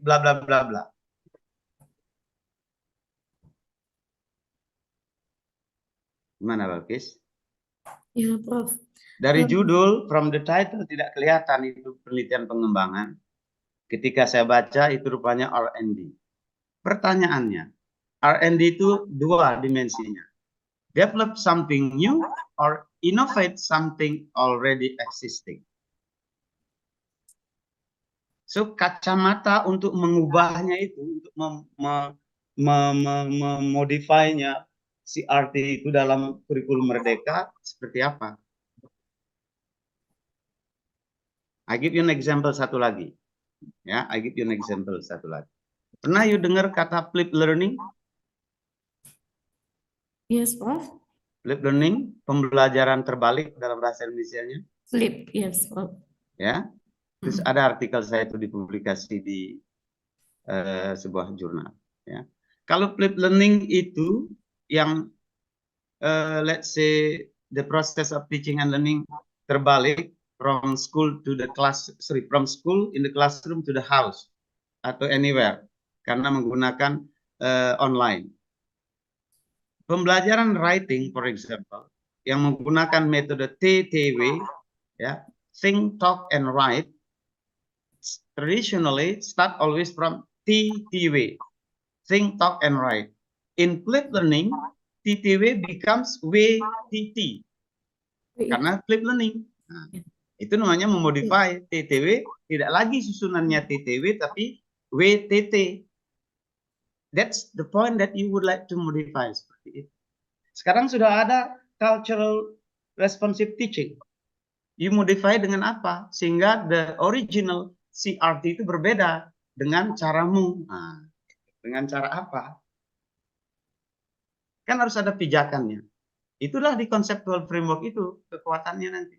bla bla bla bla. Gimana, Balkis? Ya, Prof. Dari judul, from the title tidak kelihatan itu penelitian pengembangan. Ketika saya baca itu rupanya R&D. Pertanyaannya, R&D itu dua dimensinya. Develop something new or innovate something already existing. So kacamata untuk mengubahnya itu, untuk memodifinya CRT itu dalam kurikulum Merdeka seperti apa? I give you an example satu lagi. Ya, I give you an example satu lagi. Pernah you dengar kata flip learning? Yes, Prof. Flip learning, pembelajaran terbalik dalam bahasa Indonesianya. Flip, yes, Prof. Ya, terus ada artikel saya itu dipublikasi di sebuah jurnal. Ya, kalau flip learning itu yang let's say the process of teaching and learning terbalik from school to the class, from school in the classroom to the house atau anywhere karena menggunakan online. Pembelajaran writing, for example, yang menggunakan metode TTW, ya, think, talk, and write, traditionally start always from TTW, think, talk, and write. In flip learning, TTW becomes WTT, karena flip learning. Nah, itu namanya memodify TTW, tidak lagi susunannya TTW, tapi WTT. That's the point that you would like to modify seperti itu. Sekarang sudah ada cultural responsive teaching. You modify dengan apa? Sehingga the original CRT itu berbeda dengan caramu. Nah, dengan cara apa? Kan harus ada pijakannya. Itulah di conceptual framework itu kekuatannya nanti.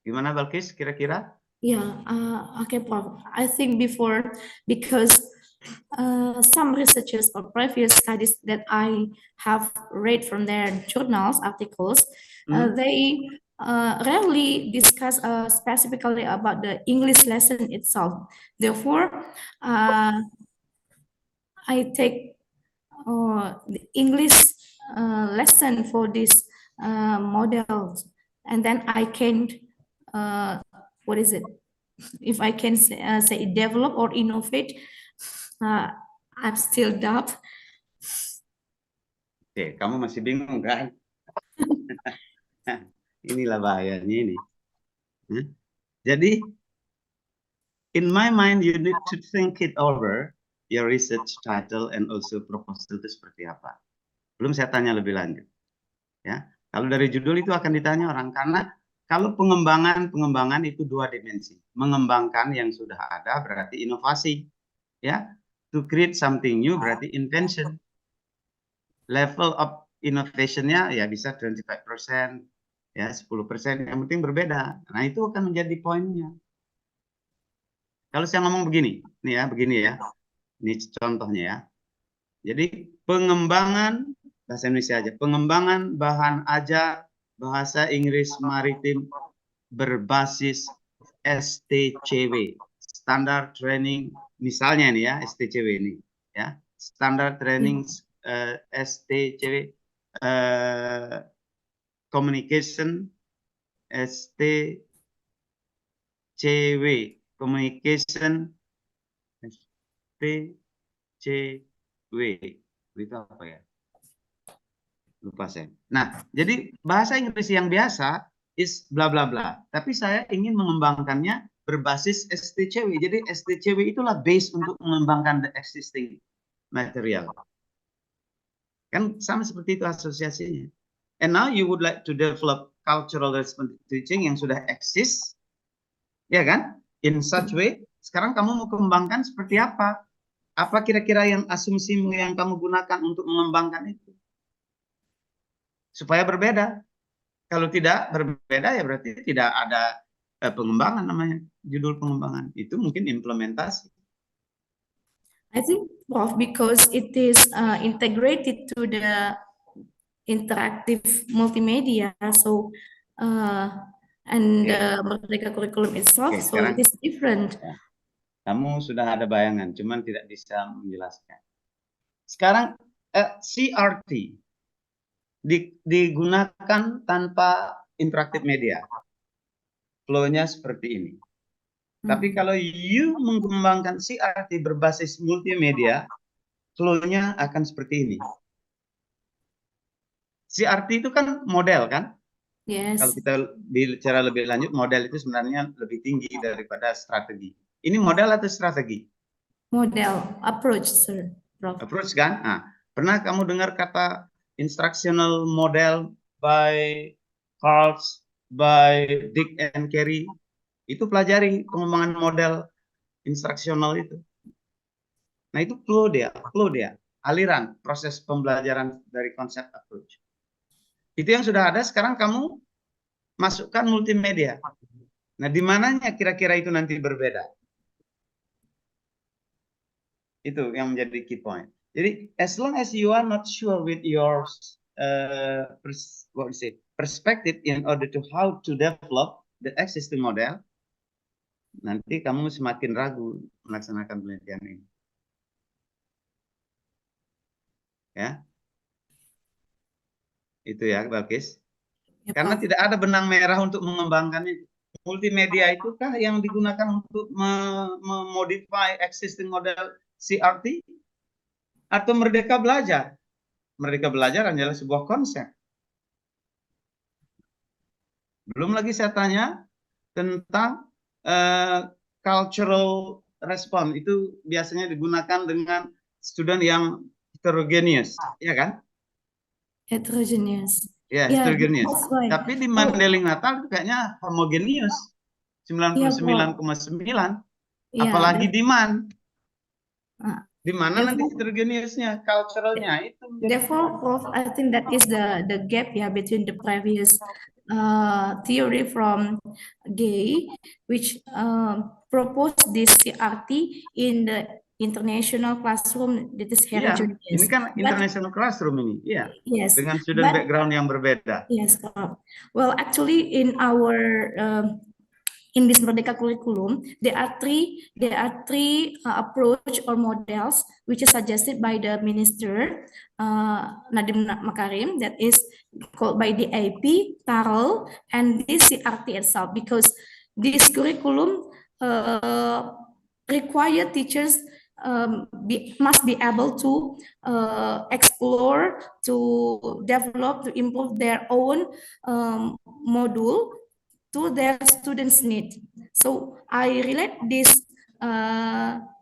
Gimana, Balkis, kira-kira? Yeah, okay, Prof. I think before, because some researchers or previous studies that I have read from their journals, articles, they rarely discuss specifically about the English lesson itself. Therefore, I take the English lesson for this model, and then I can, what is it? If I can say develop or innovate, I'm still doubt. Oke, kamu masih bingung kan? Inilah bahayanya ini. Jadi, in my mind, you need to think it over, your research title and also proposal itu seperti apa. Belum saya tanya lebih lanjut. Ya, kalau dari judul itu akan ditanya orang, karena kalau pengembangan itu dua dimensi. Mengembangkan yang sudah ada berarti inovasi. Ya, to create something new berarti invention. Level of innovation-nya ya bisa 25%, ya 10%, yang penting berbeda. Nah, itu akan menjadi poinnya. Kalau saya ngomong begini, nih ya, begini ya. Ini contohnya ya. Jadi pengembangan bahasa Indonesia aja, pengembangan bahan ajar bahasa Inggris maritim berbasis STCW, Standard Training, misalnya ini ya, STCW ini ya, Standard Training STCW Communication STCW Communication STCW itu apa ya? Lupa saya. Nah, jadi bahasa Inggris yang biasa is bla bla bla. Tapi saya ingin mengembangkannya berbasis STCW. Jadi STCW itulah base untuk mengembangkan the existing material. Kan sama seperti itu asosiasinya. And now you would like to develop cultural responsive teaching yang sudah exist, ya kan? In such way, sekarang kamu mau kembangkan seperti apa? Apa kira-kira yang asumsimu yang kamu gunakan untuk mengembangkan itu? Supaya berbeda. Kalau tidak berbeda ya berarti tidak ada pengembangan namanya, judul pengembangan. Itu mungkin implementasi. I think, Prof, because it is integrated to the interactive multimedia, so and Oke. the Merdeka curriculum itself, Oke, so it sekarang is different. kamu sudah ada bayangan, cuman tidak bisa menjelaskan. Sekarang CRT digunakan tanpa interaktif media. Flow-nya seperti ini. Tapi kalau you mengembangkan CRT berbasis multimedia, flow-nya akan seperti ini. CRT itu kan model kan? Yes, Kalau kita bicara lebih lanjut, model itu sebenarnya lebih tinggi daripada strategi. Ini model atau strategi? model, approach, sir, Prof. Approach kan? Nah, pernah kamu dengar kata instructional model by Carls, by Dick and Carey? Itu pelajari pengembangan model instruksional itu. Nah, itu flow dia, aliran proses pembelajaran dari konsep approach. Itu yang sudah ada, sekarang kamu masukkan multimedia. Nah, di mananya kira-kira itu nanti berbeda? Itu yang menjadi key point. Jadi, as long as you are not sure with your perspective in order to how to develop the existing model, nanti kamu semakin ragu melaksanakan penelitian ini. Ya, itu ya, Balkis. Ya, Karena Prof. tidak ada benang merah untuk mengembangkan itu. Multimedia itu kah yang digunakan untuk memodify existing model CRT? Atau Merdeka Belajar? Merdeka Belajar adalah sebuah konsep. Belum lagi saya tanya tentang cultural response. Itu biasanya digunakan dengan student yang heterogeneous, ya kan? Heterogeneous. Ya, Yeah, heterogeneous. that's why. Tapi di Oh, Mandailing Natal kayaknya homogeneous. yeah, Prof. 99,9. Yeah, Apalagi demand. uh, Di mana nanti therefore, heterogeneousnya, culturalnya itu menjadi therefore, Prof, I think that is the gap, yeah, between the previous theory from Gay, which proposed this CRT in the international classroom that is iya, ini heterogeneous. kan But international classroom ini, iya. yes, Dengan student but background yang berbeda. yes, well, actually, in our in this Merdeka curriculum, there are three approach or models which is suggested by the minister Nadiem Makarim, that is called by the AP, TARL, and this CRT itself, because this curriculum require teachers must be able to explore, to develop, to improve their own module to their students' need. So I relate this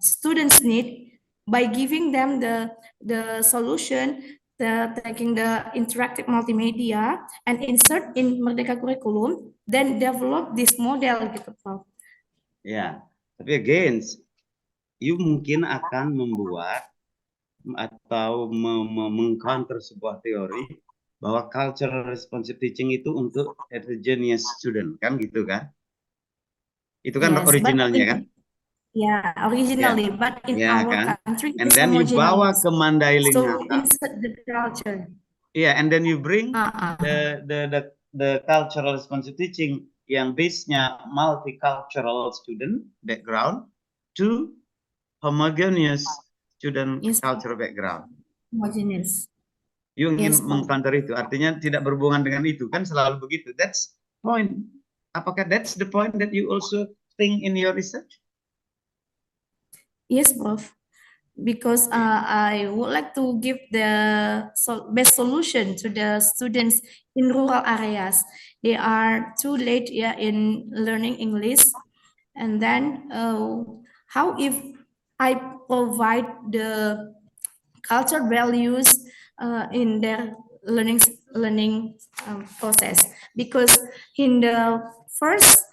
students' need by giving them the solution, taking the interactive multimedia and insert in Merdeka curriculum, then develop this model gitu, Prof. Ya, tapi again, you mungkin akan membuat atau mengcounter sebuah teori bahwa cultural responsive teaching itu untuk heterogeneous student, kan gitu kan? Itu kan Yes, originalnya kan? Yeah, originally, but in Ya our kan? country And it's then you bawa homogeneous. ke Mandailing So Natal. insert the culture. Yeah, and then you bring Uh-uh. the cultural responsive teaching yang base-nya multicultural student background to homogeneous student Yes, cultural background. homogeneous. You ingin Yes, Prof. mengcounter itu, artinya tidak berhubungan dengan itu, kan selalu begitu. That's point. Apakah that's the point that you also think in your research? Yes, Prof. Because I would like to give the best solution to the students in rural areas. They are too late, yeah, in learning English. And then how if I provide the cultural values in their learning process? Because in the first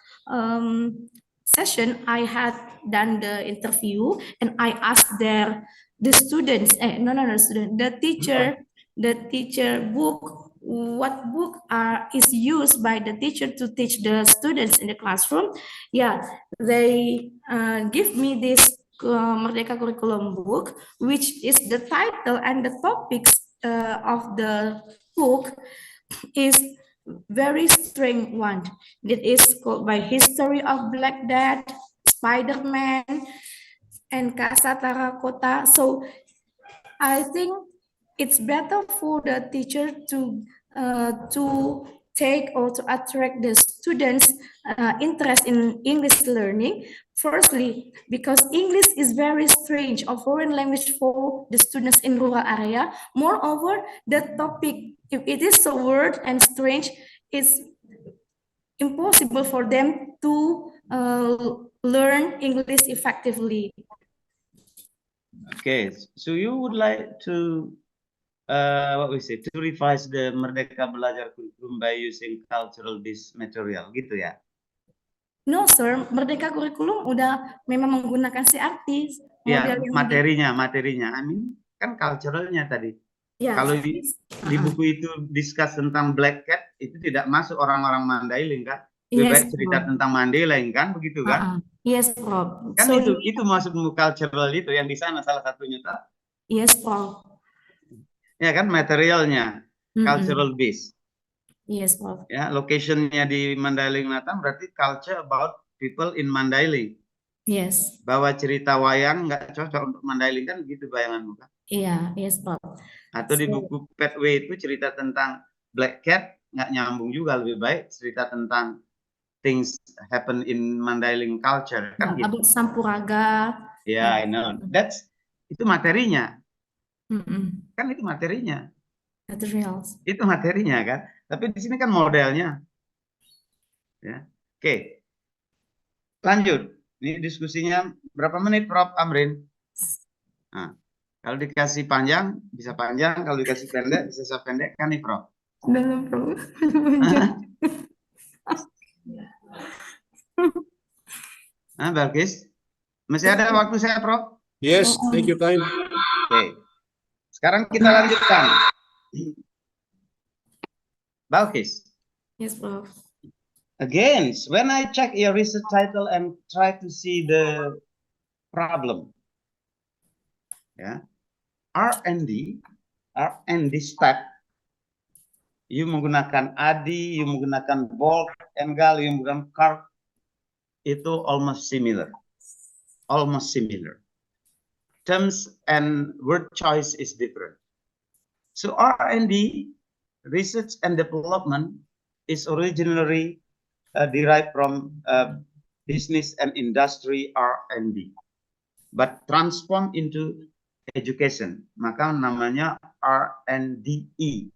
session, I had done the interview and I asked the students, the teacher book, what book is used by the teacher to teach the students in the classroom. Yeah, they give me this Merdeka curriculum book, which is the title and the topics of the book is very strange one. That is called by History of Black Death, Spider-Man, and Kasatara Kota. So I think it's better for the teacher to take or to attract the students' interest in English learning. Firstly, because English is very strange or foreign language for the students in rural area. Moreover, the topic, if it is so weird and strange, it's impossible for them to learn English effectively. Okay, so you would like to what we say, to revise the Merdeka Belajar curriculum by using cultural-based material, gitu ya? No, sir. Merdeka Kurikulum udah memang menggunakan CRT Ya, model yang materinya. I mean, kan culturalnya tadi. ya. Kalau di buku itu discuss tentang Black Cat, itu tidak masuk orang-orang Mandailing kan? Lebih baik cerita tentang Mandailing kan, begitu kan? Yes, Prof. Kan So, itu masuk cultural itu yang di sana salah satunya tak? yes, Prof. Ya kan, materialnya cultural base. Yes, Prof. Ya, locationnya di Mandailing Natam berarti culture about people in Mandailing. Yes. Bahwa cerita wayang nggak cocok untuk Mandailing kan begitu bayanganmu kan? Iya, yes, Prof. Atau di buku Pathway itu cerita tentang Black Cat nggak nyambung juga, lebih baik cerita tentang things happen in Mandailing culture kan gitu. About Sampuraga. Ya, I know. Itu materinya. Kan itu materinya. Materials. Itu materinya kan. Tapi di sini kan modelnya. Ya. Oke. Lanjut. Ini diskusinya berapa menit, Prof. Amrin? Nah, kalau dikasih panjang, bisa panjang. Kalau dikasih pendek, bisa pendek. Kan nih, Prof? Dalam, Prof. Nah, Balkis. Masih ada waktu saya, Prof? Yes, take your time. Oke. Sekarang kita lanjutkan. Balkis. Yes, Prof. Again, when I check your research title and try to see the problem, ya, R&D step, you menggunakan ADI, you menggunakan bulk, Engel, you menggunakan carb, itu almost similar. Terms and word choice is different. So R&D, research and development, is originally derived from business and industry R&D, but transformed into education. Maka namanya R&DE,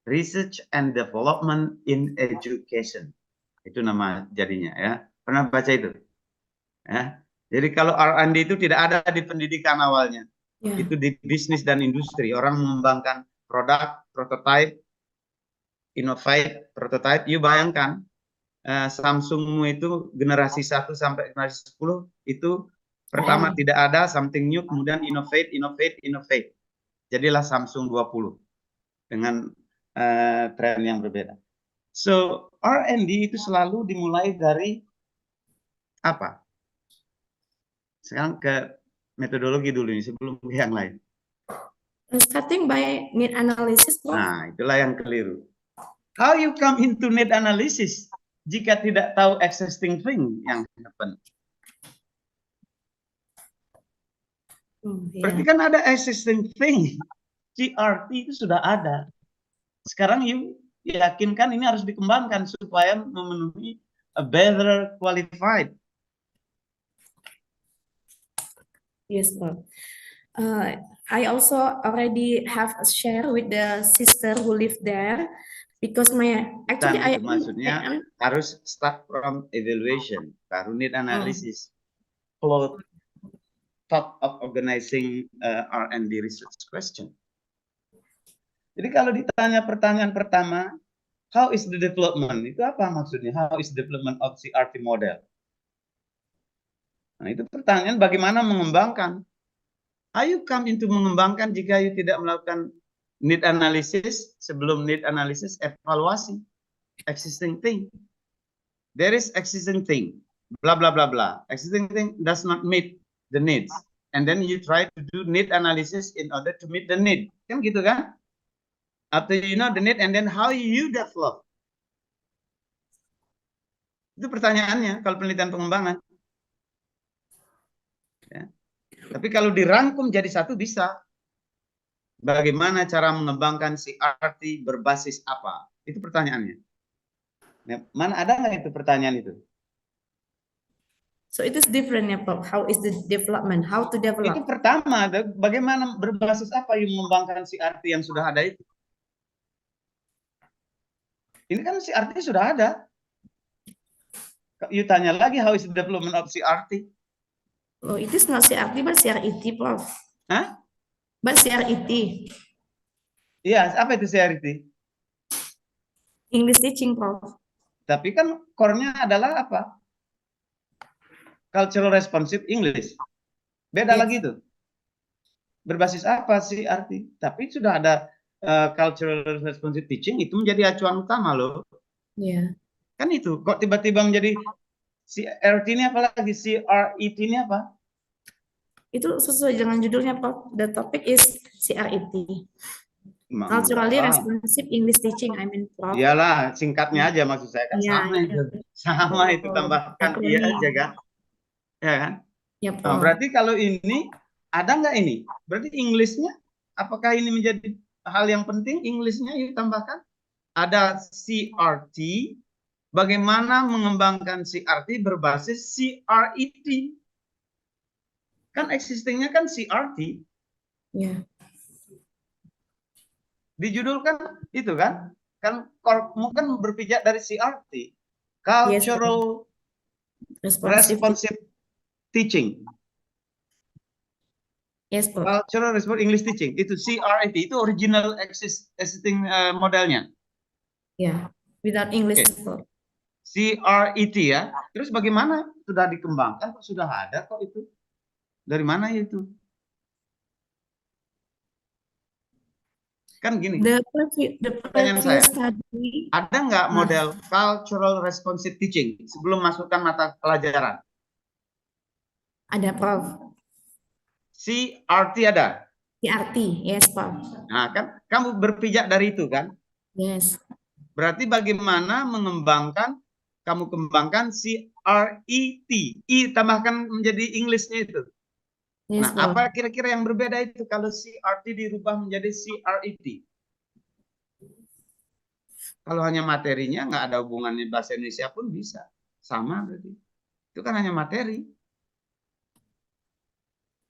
Research and Development in Education. Itu nama jadinya ya. Pernah baca itu? Ya. Jadi kalau R&D itu tidak ada di pendidikan awalnya. Yeah. Itu di bisnis dan industri. Orang mengembangkan produk, prototype, innovate, prototype. You bayangkan Samsungmu itu generasi 1 sampai generasi 10 itu pertama tidak ada something new, kemudian innovate. Jadilah Samsung 20 dengan tren yang berbeda. So R&D itu selalu dimulai dari apa? Sekarang ke metodologi dulu nih sebelum ke yang lain. Starting by need analysis. Nah, itulah yang keliru. How you come into need analysis jika tidak tahu existing thing yang happen? Berarti kan ada existing thing. CRT itu sudah ada. Sekarang you yakinkan ini harus dikembangkan supaya memenuhi a better qualified. Yes, Prof. I also already have a share with the sister who live there because maksudnya harus start from evaluation, baru need analysis, flow thought of organizing R&D research question. Jadi kalau ditanya pertanyaan pertama, how is the development? Itu apa maksudnya? How is the development of CRT model? Nah, itu pertanyaan bagaimana mengembangkan. How you come into mengembangkan jika you tidak melakukan need analysis, sebelum need analysis, evaluasi. Existing thing. There is existing thing. Blah, blah, blah, blah. Existing thing does not meet the needs. And then you try to do need analysis in order to meet the need. Kan gitu kan? After you know the need and then how you develop. Itu pertanyaannya kalau penelitian pengembangan. Ya. Tapi kalau dirangkum jadi satu bisa. Bagaimana cara mengembangkan CRT berbasis apa? Itu pertanyaannya. Nah, mana ada nggak itu pertanyaan itu? So it is different ya, Prof. How is the development? How to Itu develop? pertama, bagaimana berbasis apa yang mengembangkan CRT yang sudah ada itu? Ini kan CRT sudah ada. You tanya lagi, how is the development of CRT? Oh, it is not CRT, but CRET, Prof. Hah? But CRET, Iya, apa itu CRT? English teaching, Prof. Tapi kan core-nya adalah apa? Cultural responsive English. Beda Yes. lagi tuh. Berbasis apa sih arti? Tapi sudah ada cultural responsive teaching, itu menjadi acuan utama loh. Yeah. Kan itu, kok tiba-tiba menjadi CRT ini apa lagi? CRET ini apa? Itu sesuai dengan judulnya, Prof. The topic is CRET. Culturally Enggak. responsive English teaching, I mean, Prof. Iyalah, singkatnya aja maksud saya kan Iya, sama itu. Sama itu, Oh, tambahkan iya akronim. aja kan. Ya kan? Ya, Nah, Prof. berarti kalau ini ada nggak ini? Berarti Inggrisnya apakah ini menjadi hal yang penting? Inggrisnya yuk tambahkan. Ada CRT. Bagaimana mengembangkan CRT berbasis CRET? Kan existingnya kan CRT. Ya. Di judul kan itu kan? Kan mungkin berpijak dari CRT. Cultural responsive teaching. Yes, Prof. Cultural responsive English teaching. Itu CRET. Itu original existing modelnya. Ya, without English, Oke. Prof. CRET ya. Terus bagaimana? Sudah dikembangkan kok, sudah ada kok itu. Dari mana itu? Kan gini. The Pertanyaan saya, previous study, ada nggak model cultural responsive teaching sebelum masukkan mata pelajaran? ada, Prof. CRT ada. CRT, yes, Prof. Nah, kan kamu berpijak dari itu kan? Yes. Berarti bagaimana kamu kembangkan CRET. I tambahkan menjadi Englishnya itu. Yes, Nah, Prof. apa kira-kira yang berbeda itu kalau CRT dirubah menjadi CRET? Kalau hanya materinya nggak ada hubungannya bahasa Indonesia pun bisa. Sama berarti. Itu kan hanya materi.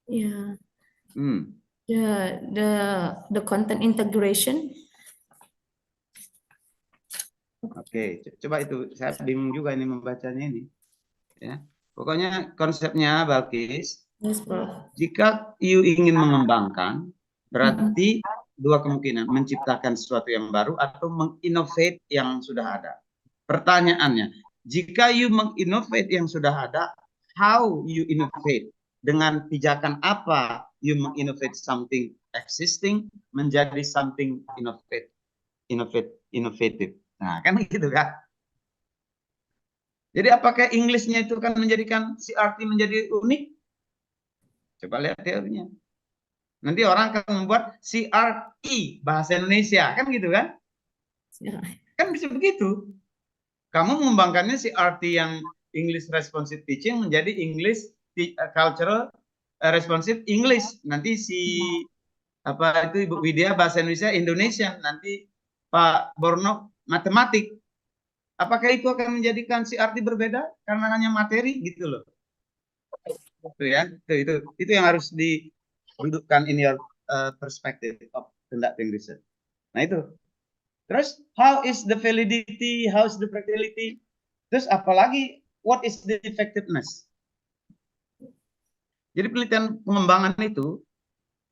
Yeah. Hmm. The content integration. Oke, coba itu saya bingung juga ini membacanya ini. Ya. Pokoknya konsepnya Balkis, Yes, Prof. jika you ingin mengembangkan, berarti dua kemungkinan, menciptakan sesuatu yang baru atau menginnovate yang sudah ada. Pertanyaannya, jika you menginnovate yang sudah ada, how you innovate? Dengan pijakan apa you menginnovate something existing menjadi something innovative. Nah, kan gitu kan? Jadi apakah Inggrisnya itu kan menjadikan CRT menjadi unik? Coba lihat teorinya. Nanti orang akan membuat CRE bahasa Indonesia, kan gitu kan? Kan bisa begitu. Kamu mengembangkannya CRT yang English Responsive Teaching menjadi English Cultural Responsive English. Nanti apa itu Ibu Widya bahasa Indonesia, nanti Pak Borno matematik. Apakah itu akan menjadikan CRT berbeda karena hanya materi gitu loh? Itu ya, itu yang harus didudukkan in your perspective of conducting research. Nah itu. Terus how is the validity, how is the practicality? Terus apalagi what is the effectiveness? Jadi penelitian pengembangan itu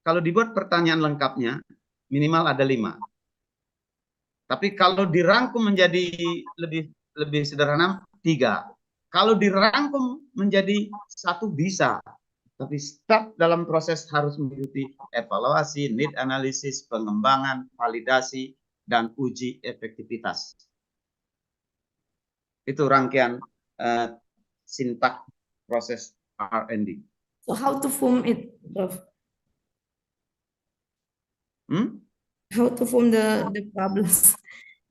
kalau dibuat pertanyaan lengkapnya minimal ada 5. Tapi kalau dirangkum menjadi lebih sederhana 3. Kalau dirangkum menjadi 1 bisa. Tapi step dalam proses harus mengikuti evaluasi, need analysis, pengembangan, validasi, dan uji efektivitas. Itu rangkaian sintak proses R&D. So how to form it, Prof? How to form the problems?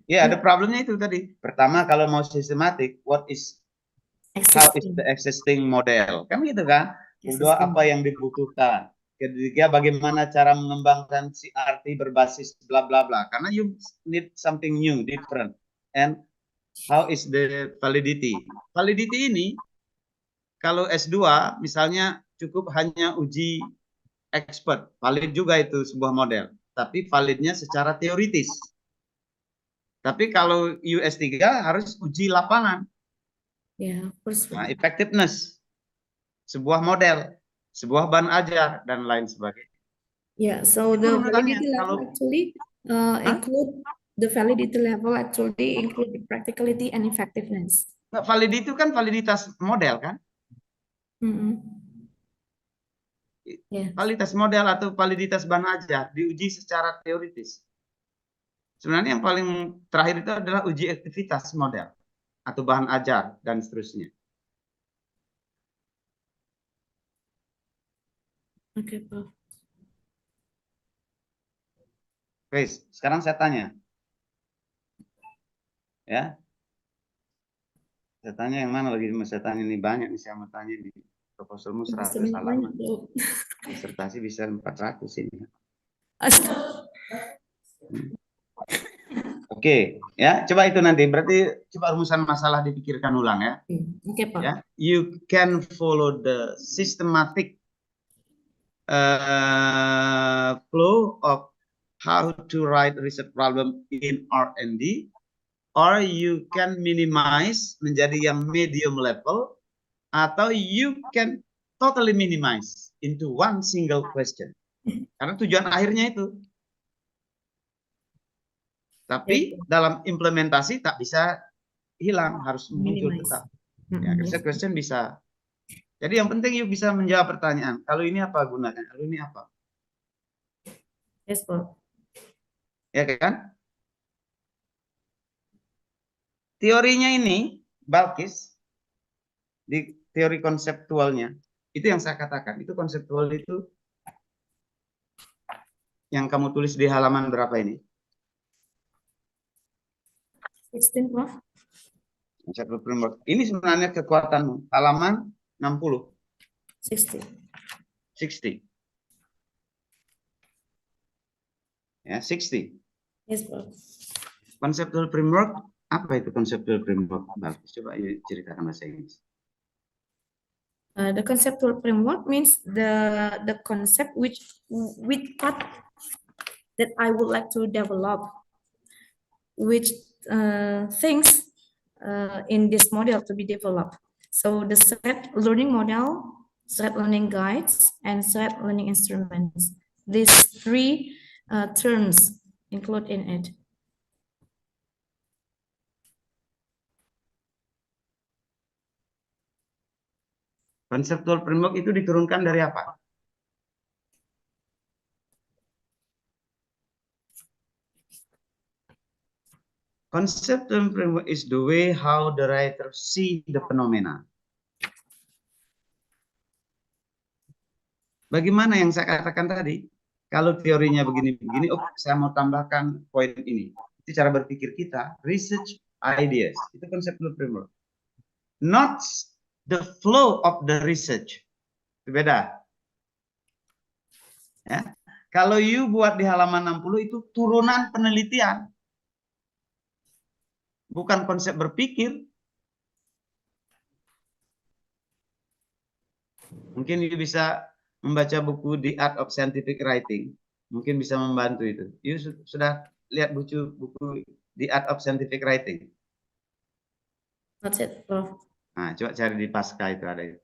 Ya, ada problemnya itu tadi. Pertama, kalau mau sistematik, what is How is Existing. the existing model? Kan gitu kan? Kedua, Existing. apa yang dibutuhkan? Ketiga, bagaimana cara mengembangkan CRT berbasis bla bla bla. Karena you need something new, different. And how is the validity? Validity ini, kalau S2, misalnya cukup hanya uji expert. Valid juga itu sebuah model. Tapi validnya secara teoritis. Tapi kalau US3 harus uji lapangan. Yeah, first Nah, one. effectiveness. Sebuah model, sebuah bahan ajar, dan lain sebagainya. Yeah, so Itu the menurut validity saya, level kalau actually include the validity level actually include the practicality and effectiveness. valid itu kan validitas model kan? Yeah. Validitas model atau validitas bahan ajar diuji secara teoritis. Sebenarnya yang paling terakhir itu adalah uji aktivitas model atau bahan ajar dan seterusnya. Oke, Prof. Oke, sekarang saya tanya. Ya. Saya tanya yang mana lagi? Saya tanya ini banyak nih, saya mau tanya di proposalmu 100 halaman. Disertasi bisa 400 ini. Oke, ya, coba itu nanti. Berarti coba rumusan masalah dipikirkan ulang ya. Oke, Pak. Ya, you can follow the systematic flow of how to write research problem in R&D, or you can minimize menjadi yang medium level, atau you can totally minimize into one single question. Karena tujuan akhirnya itu. Tapi dalam implementasi tak bisa hilang, harus muncul tetap. Ya, research question bisa. Jadi yang penting you bisa menjawab pertanyaan. Kalau ini apa gunanya? Kalau ini apa? Yes, Prof. Ya kan? Teorinya ini, Balkis, di teori konseptualnya, itu yang saya katakan. Itu konseptual itu yang kamu tulis di halaman berapa ini? 16, Prof. Ini sebenarnya kekuatanmu. Halaman 60. 60. 60. Ya, 60. Yes, Prof. Conceptual framework, apa itu conceptual framework? Coba ceritakan bahasa Inggris. The conceptual framework means the concept which part that I would like to develop, which things in this model to be developed. So the set learning model, set learning guides, and set learning instruments. These three terms include in it. Conceptual framework itu diturunkan dari apa? Conceptual framework is the way how the writer see the phenomena. Bagaimana yang saya katakan tadi? Kalau teorinya begini-begini, oh saya mau tambahkan poin ini. Itu cara berpikir kita, research ideas. Itu conceptual framework. Not the flow of the research. Itu beda. Ya. Kalau you buat di halaman 60 itu turunan penelitian. Bukan konsep berpikir. Mungkin you bisa membaca buku The Art of Scientific Writing. Mungkin bisa membantu itu. You sudah lihat buku The Art of Scientific Writing? That's it, Prof. Nah, coba cari di Pasca itu ada itu.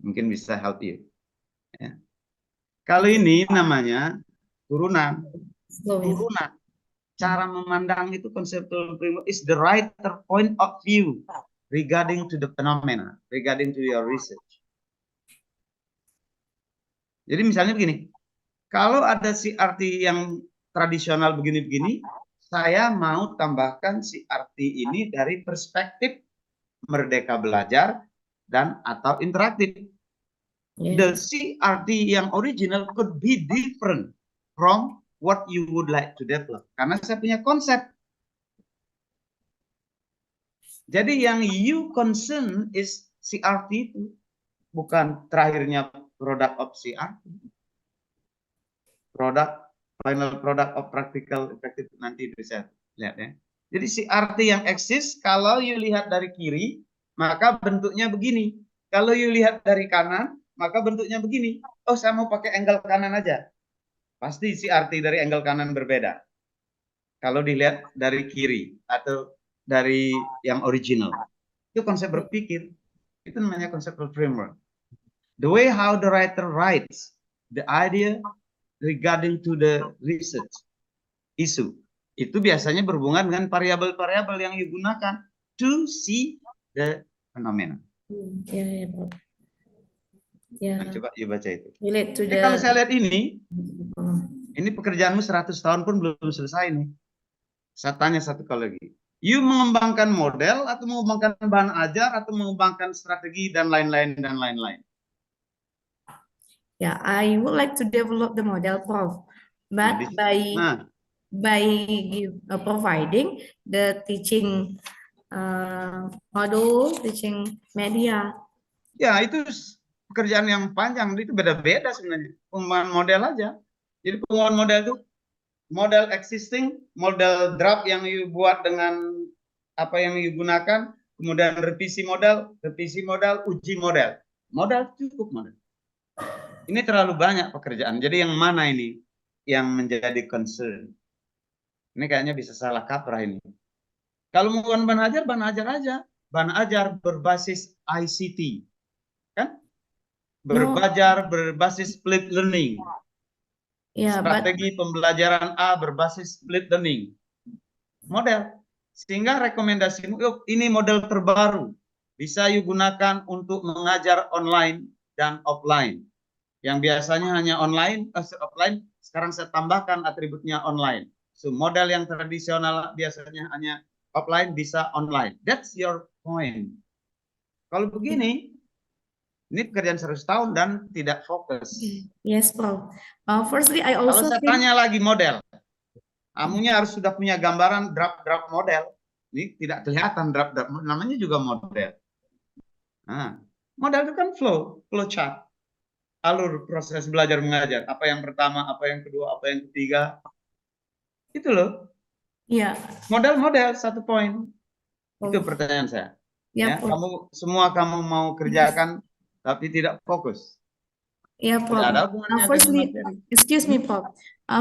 Mungkin bisa help you. Ya. Kalau ini namanya turunan. Turunan. Cara memandang itu conceptual framework is the writer point of view regarding to the phenomena, regarding to your research. Jadi misalnya begini, kalau ada CRT yang tradisional begini-begini, saya mau tambahkan CRT ini dari perspektif merdeka belajar dan atau interaktif. The CRT yang original could be different from what you would like to develop. Karena saya punya konsep. Jadi yang you concern is CRT itu, bukan terakhirnya product of CRT. Final product of practical effective, nanti bisa lihat ya. Jadi CRT yang eksis, kalau you lihat dari kiri, maka bentuknya begini. Kalau you lihat dari kanan, maka bentuknya begini. Oh, saya mau pakai angle kanan aja. Pasti CRT dari angle kanan berbeda. Kalau dilihat dari kiri atau dari yang original. Itu konsep berpikir. Itu namanya conceptual framework. The way how the writer writes, the idea regarding to the research issue, itu biasanya berhubungan dengan variabel-variabel yang digunakan to see the phenomena. Ya, Prof. Ya, Nah, coba you baca itu. relate to Jadi kalau the saya lihat ini pekerjaanmu 100 tahun pun belum selesai nih. Saya tanya satu kali lagi. You mengembangkan model atau mengembangkan bahan ajar atau mengembangkan strategi dan lain-lain dan lain-lain? Yeah, I would like to develop the model, Prof. But by providing the teaching model, teaching media. Ya, itu pekerjaan yang panjang, itu beda-beda sebenarnya. Pengembangan model aja. Jadi pengembangan model itu model existing, model draft yang you buat dengan apa yang you gunakan, kemudian revisi model, uji model. Modal cukup model. Ini terlalu banyak pekerjaan. Jadi yang mana ini yang menjadi concern? Ini kayaknya bisa salah kaprah ini. Kalau mau bahan ajar aja. Bahan ajar berbasis ICT. Kan? Berbasis split learning. Strategi pembelajaran A berbasis split learning. Model. Sehingga rekomendasimu, ini model terbaru. Bisa you gunakan untuk mengajar online dan offline. Yang biasanya hanya offline, sekarang saya tambahkan atributnya online. So, model yang tradisional biasanya hanya offline, bisa online. That's your point. Kalau begini, ini pekerjaan 100 tahun dan tidak fokus. Yes, Prof. Firstly, I Kalau also saya tanya lagi model, kamunya harus sudah punya gambaran draft model. Ini tidak kelihatan draft, namanya juga model. Nah, model itu kan flow chart. Alur proses belajar mengajar. Apa yang pertama, apa yang kedua, apa yang ketiga. Itu loh. Iya. Model satu poin. Itu pertanyaan saya. Ya, kamu mau kerjakan tapi tidak fokus. Yeah, Prof. Firstly, excuse me, Prof.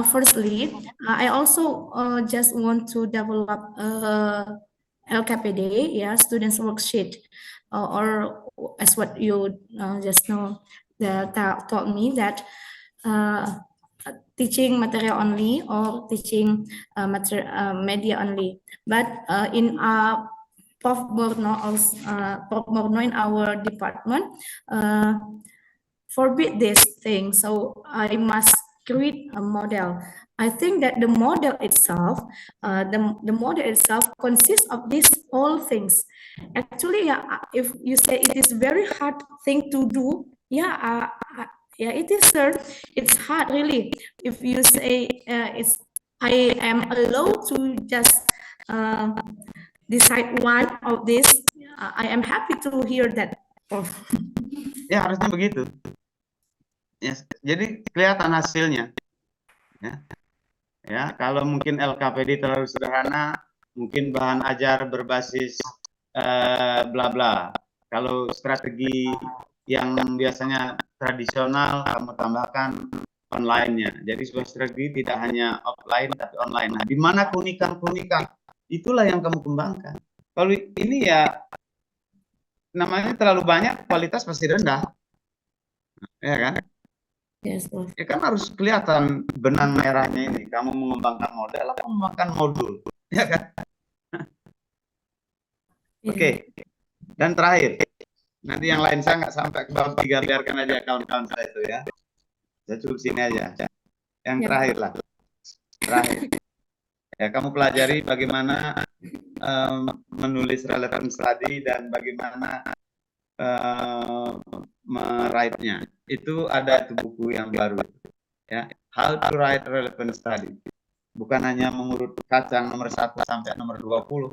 Firstly, I also just want to develop LKPD, yeah, students worksheet, or as what you just know, told me that teaching material only or teaching media only. But in Prof. Borno in our department forbid this thing. So I must create a model. I think that the model itself, consists of these all things. Actually, if you say it is very hard thing to do, yeah, it is, sir. It's hard, really. If you say I am allowed to just decide one of this, I am happy to hear that. Ya, harusnya begitu. Ya, jadi kelihatan hasilnya. Ya, kalau mungkin LKPD terlalu sederhana, mungkin bahan ajar berbasis bla bla. Kalau strategi yang biasanya tradisional, kamu tambahkan online-nya. Jadi sebuah strategi tidak hanya offline tapi online. Nah, di mana keunikan? Itulah yang kamu kembangkan. Kalau ini ya namanya terlalu banyak, kualitas pasti rendah. Ya kan? Yes, ya kan harus kelihatan benang merahnya ini. Kamu mengembangkan model atau mengembangkan modul, ya kan? Oke. Dan terakhir, nanti yang lain saya nggak sampai ke bab 3, biarkan aja kawan-kawan saya itu ya. Saya cukup sini aja. Yang terakhir lah. Ya, kamu pelajari bagaimana menulis relevant study dan bagaimana meride-nya. Itu ada itu buku yang baru. Ya, How to Write Relevant Study. Bukan hanya mengurut kacang nomor 1 sampai nomor 20.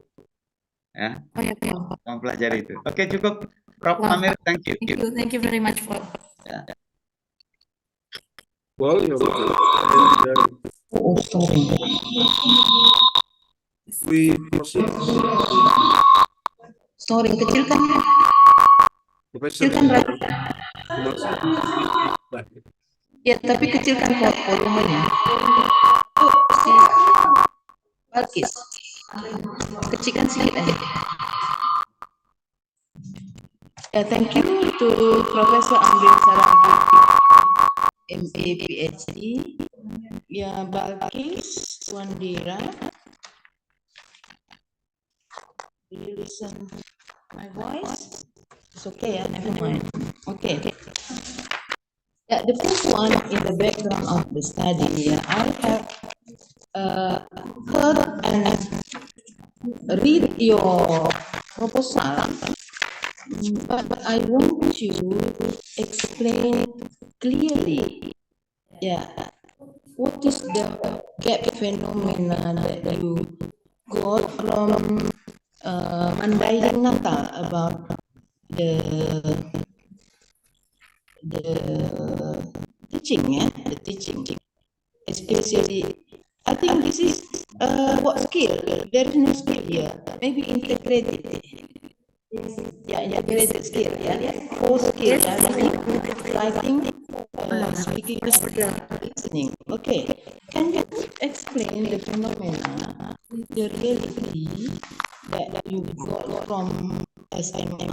Ya, Oke, Prof. mempelajari itu. Oke, cukup. Prof. Amir, thank you. Thank you very much, Prof. Ya. Well, Oh, sorry. we proceed. Sorry, kecilkan. Professor Kecilkan, Rat. Baik. Ya, tapi kecilkan volumenya. Oh, si Balkis. Kecilkan sedikit aja. Ya, thank you to Professor Amir Saragi, MA PhD. Ya, Balkis, Wandira. Do you listen my voice? It's okay, never mind. Okay. Yeah, the first one in the background of the study, I have heard and read your proposal, but I want you to explain clearly, what is the gap phenomena that you got from Mandailing Natal about the teaching, especially, I think this is what skill, there is no skill here, maybe integrated, integrated skill, four skills, writing, speaking, listening. Okay, can you explain the phenomena, the reality that you got from SMA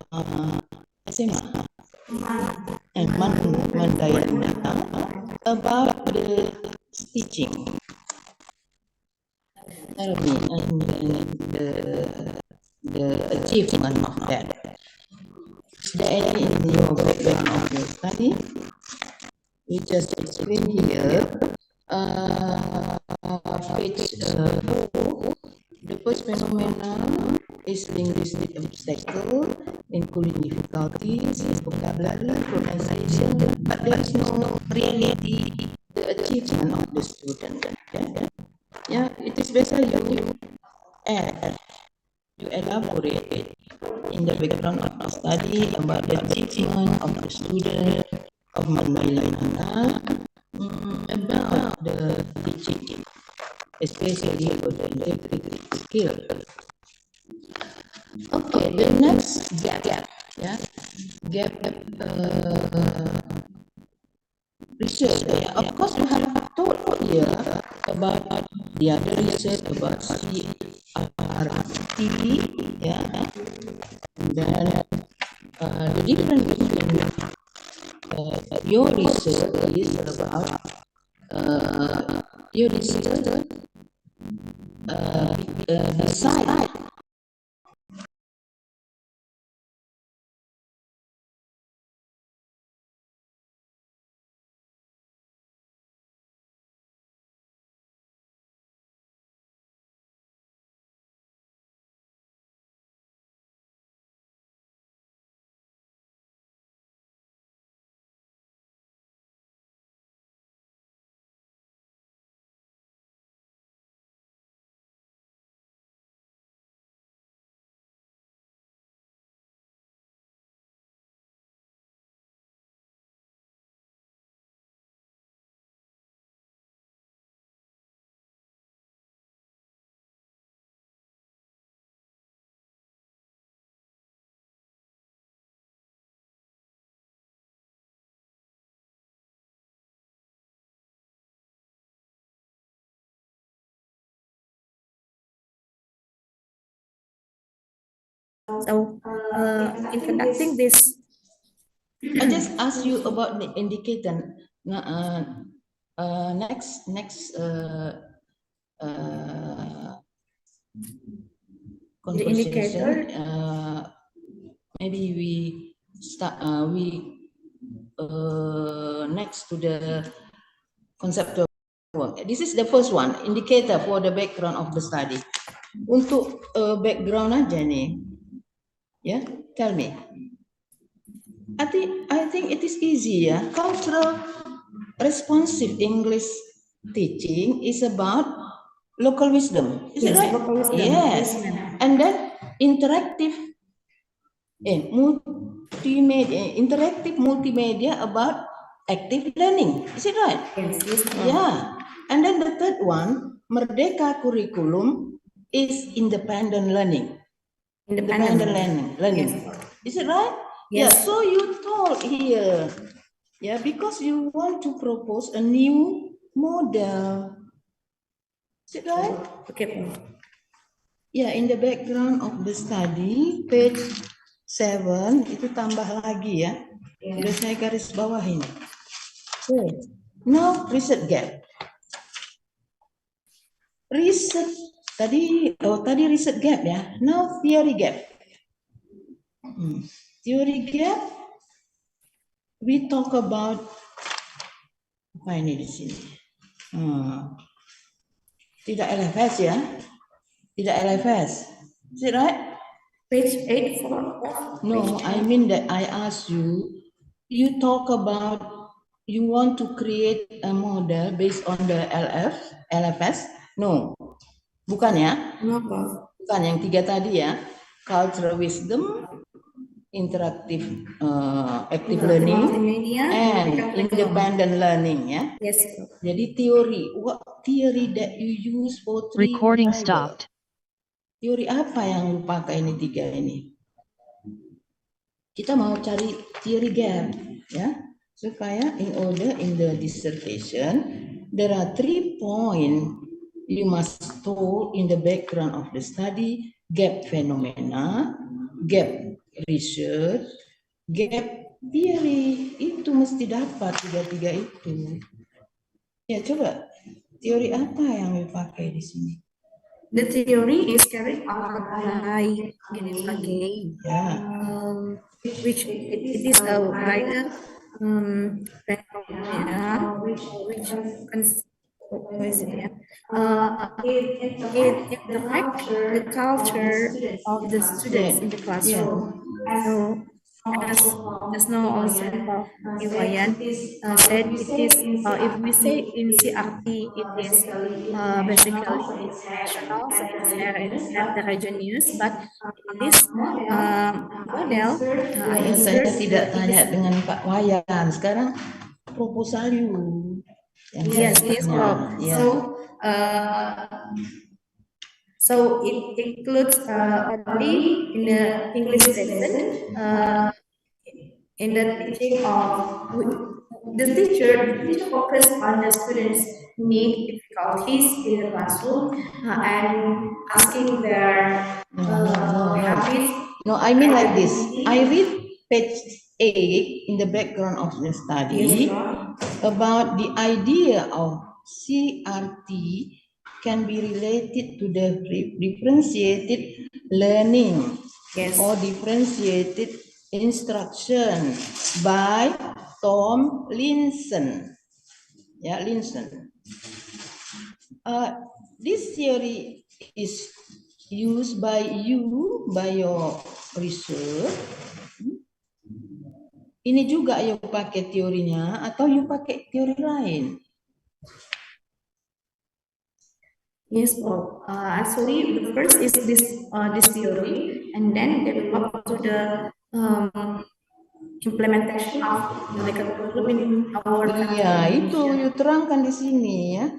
and Mandailing about the teaching? Tell me and the achievement of that. Is there any in your background of your study? We just explain here. Page 4. The first phenomena is linguistic obstacle, including difficulties in vocabulary, pronunciation, but there is no reality, the achievement of the student. Yeah, it is better you add, you elaborate in the background of the study about the achievement of the student of Mandailing about the teaching, especially for the integrated skill. Okay, the next gap, research. Of course, we have told here about the other research about CRT, and then the difference between your research is about your research decide So, in conducting this, I just asked you about the indicator. Next conversation. Maybe we start. Next to the conceptual work. This is the first one, indicator for the background of the study. Untuk background aja nih, tell me. I think it is easy, Cultural responsive English teaching is about local wisdom. Is it right? local wisdom. Yes. And then interactive multimedia about active learning. Is it right? Yes, yes, Prof. Yeah. And then the third one, Merdeka curriculum is independent learning. Learning. Yes. Is it right? Yes. Yeah. So you told here, yeah, because you want to propose a new model. Is it right? Okay, Prof. Ya, in the background of the study, page 7, itu tambah lagi ya. Sudah saya garis bawahin. Okay. Now, research gap. Tadi research gap ya. Now, theory gap. Theory gap, we talk about, apa ini di sini? Tidak LFS ya. Tidak LFS. Is it right? Page 8 for No, I mean that I asked you, you talk about, you want to create a model based on the LFS? No, bukan ya? no, Prof. Bukan yang 3 tadi ya. Cultural wisdom, interactive active learning, Multimedia and curriculum. independent learning ya. Yes, Prof. Jadi teori, what theory that you use for 3 Recording level? stopped. Teori apa yang lu pakai ini 3 ini? Kita mau cari theory gap ya, supaya in the dissertation there are 3 points you must told in the background of the study: gap phenomena, gap research, gap theory. Itu mesti dapat 3 itu. Ya, coba teori apa yang dipakai di sini? The theory is carried out by Gay, Ya. which it is a wider phenomena which it interacts the culture of the students in the classroom. So, as now also Prof. Iwayan said, it is if we say in CRT, it is basically international, so it's heterogeneous, but in this model, Saya tidak tanya dengan Pak Wayan. Sekarang proposal you. yes, yes, Prof. Ya. So it includes only in the English lesson, in the teaching of the teacher focus on the students' need, difficulties in the classroom, and asking their habits. No, I mean like this. I read page 8 in the background of the study about the idea of CRT can be related to the differentiated learning or differentiated instruction by Tom Linson. Yeah, Linson. This theory is used by you, by your research. Ini juga you pakai teorinya atau you pakai teori lain? Yes, Prof. Actually, the first is this theory, and then develop to the implementation of the curriculum in our Iya, itu you terangkan di sini ya.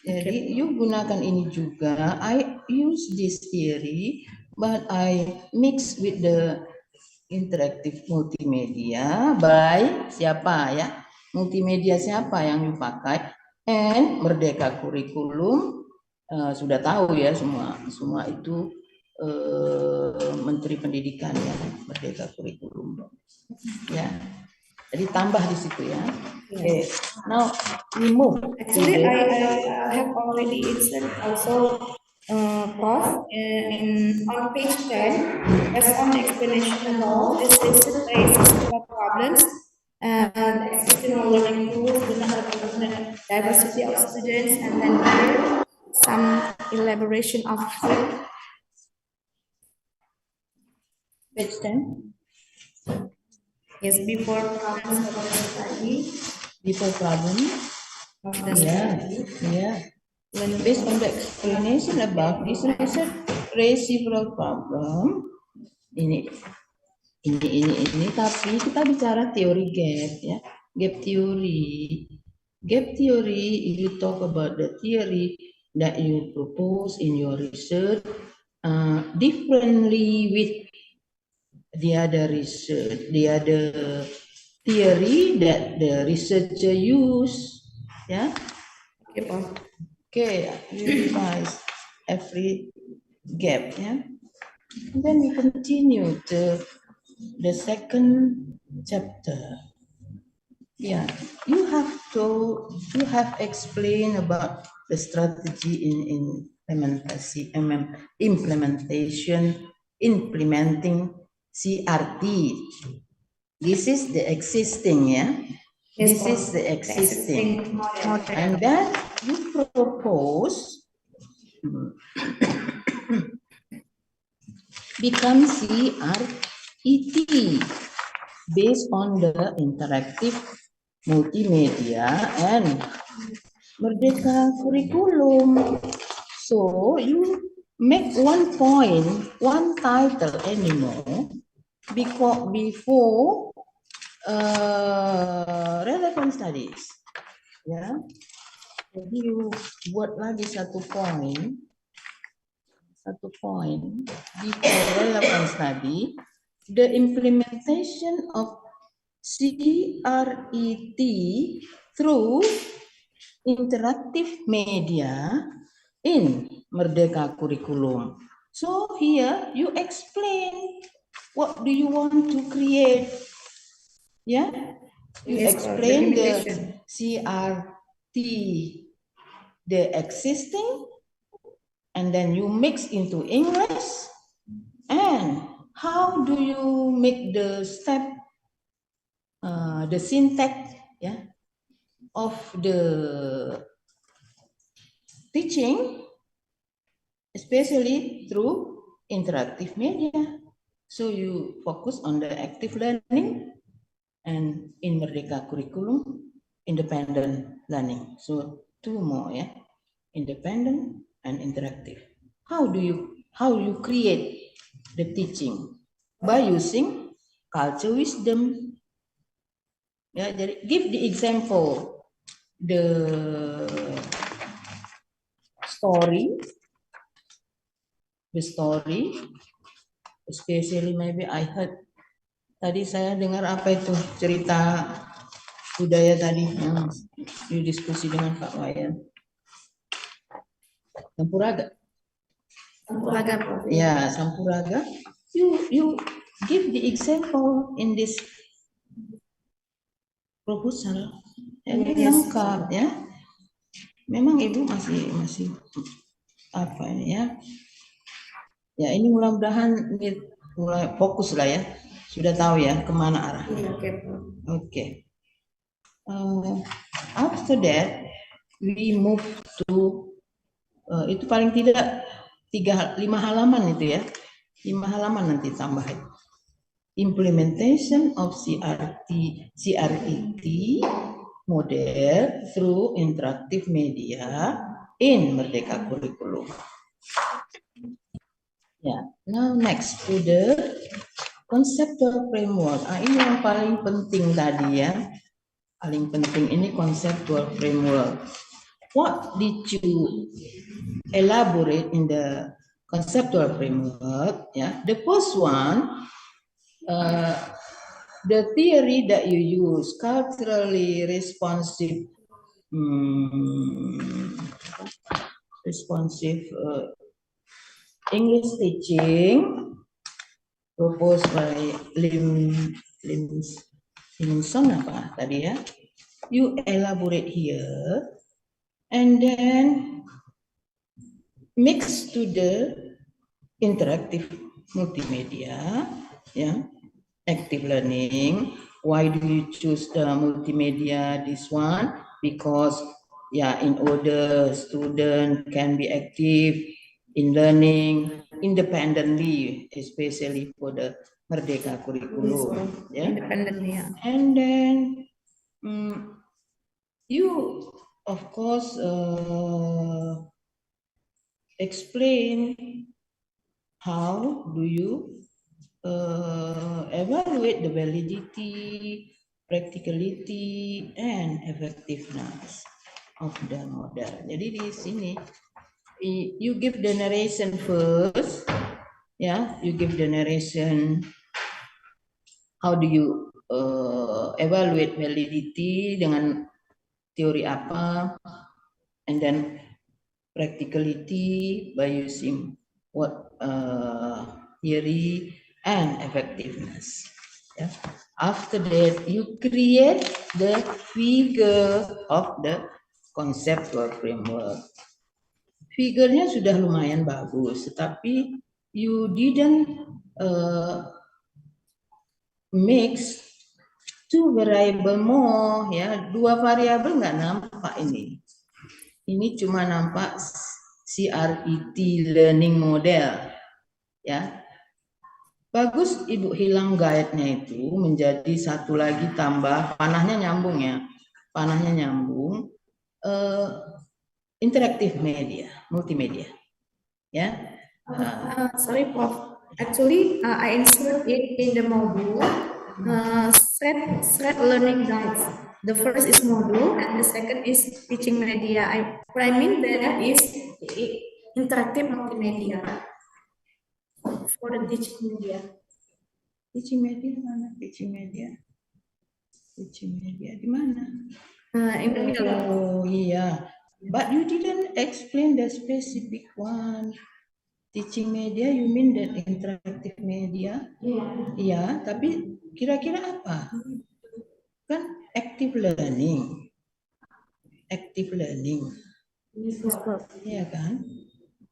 Jadi you gunakan ini juga. I use this theory, but I mix with the interactive multimedia by siapa ya? Multimedia siapa yang you pakai? And Merdeka Kurikulum. Sudah tahu ya semua itu Menteri Pendidikan ya, Merdeka Kurikulum ya, jadi tambah di situ ya. Okay. Now we move. Actually, I have already inserted also Prof on page 10 as on the explanation of this problems and exceptional learning tools, the diversity of students, and then later some elaboration of Page 10. yes, before problems of the study. Before problem. Of the Yeah, study. yeah. Based on the explanation above, this research several problem. Ini, tapi kita bicara teori gap ya. Gap theory. Gap theory, if you talk about the theory that you propose in your research, differently with the other research, the other theory that the researcher use, yeah. Okay, Prof. Okay, you revise every gap, yeah. And then we continue to the second chapter. Yeah, you have explained about the strategy in implementing CRT. This is the existing, yeah. Yes, This Prof. is the existing. model. And then you propose become CRET based on the interactive multimedia and Merdeka curriculum. So you make one point, one title anymore before relevant studies. Ya, jadi you buat lagi satu point before relevant study, the implementation of CRET through interactive media in Merdeka curriculum. So here you explain what do you want to create. Yeah, you Yes, explain the limitation. CRT, the existing, and then you mix into English. And how do you make the step, the syntax, yeah, of the teaching, especially through interactive media. So you focus on the active learning, and in Merdeka curriculum, independent learning. So two more, yeah, independent and interactive. How you create the teaching? By using culture wisdom. Yeah, give the example, the story, especially maybe I heard, tadi saya dengar apa itu cerita budaya tadi yang didiskusi dengan Pak Wayan. Sampuraga. Sampuraga, Prof. Ya, Sampuraga. You give the example in this proposal. Ini lengkap ya. Memang Ibu masih apa ini ya? Ya, ini mudah-mudahan mulai fokus lah ya. Sudah tahu ya kemana arahnya. Oke. After that, we move to itu paling tidak 5 halaman itu ya. 5 halaman nanti tambahin. Implementation of CRT model through interactive media in Merdeka curriculum. Ya, now next to the conceptual framework. Ini yang paling penting tadi ya. Paling penting ini conceptual framework. What did you elaborate in the conceptual framework? Yeah, the first one, the theory that you use, culturally responsive, English teaching, proposed by Limson apa tadi ya? You elaborate here, and then mix to the interactive multimedia, yeah, active learning. Why do you choose the multimedia? This one because yeah, in order student can be active in learning independently, especially for the Merdeka curriculum. Yeah, Independently, yeah. and then you of course explain how do you evaluate the validity, practicality, and effectiveness of the model. Jadi di sini, you give the narration first, yeah, you give the narration. How do you evaluate validity dengan teori apa, and then practicality by using what theory and effectiveness. Yeah. After that, you create the figure of the conceptual framework. Figurnya sudah lumayan bagus, tetapi you didn't mix two variable more, ya, dua variabel nggak nampak ini. Ini cuma nampak CRET learning model, ya. Bagus Ibu hilang guide-nya itu menjadi satu lagi tambah, panahnya nyambung ya, panahnya nyambung, interaktif media, multimedia, ya. Sorry, Prof. Actually, I insert it in the module, thread learning guides. The first is module, and the second is teaching media. What I mean there is interactive multimedia for the teaching media. Teaching media mana? Teaching media. Teaching media di mana? In the middle. Oh iya, but you didn't explain the specific one. Teaching media, you mean that interactive media? Iya, tapi kira-kira apa? Kan active learning. Active learning. Iya kan?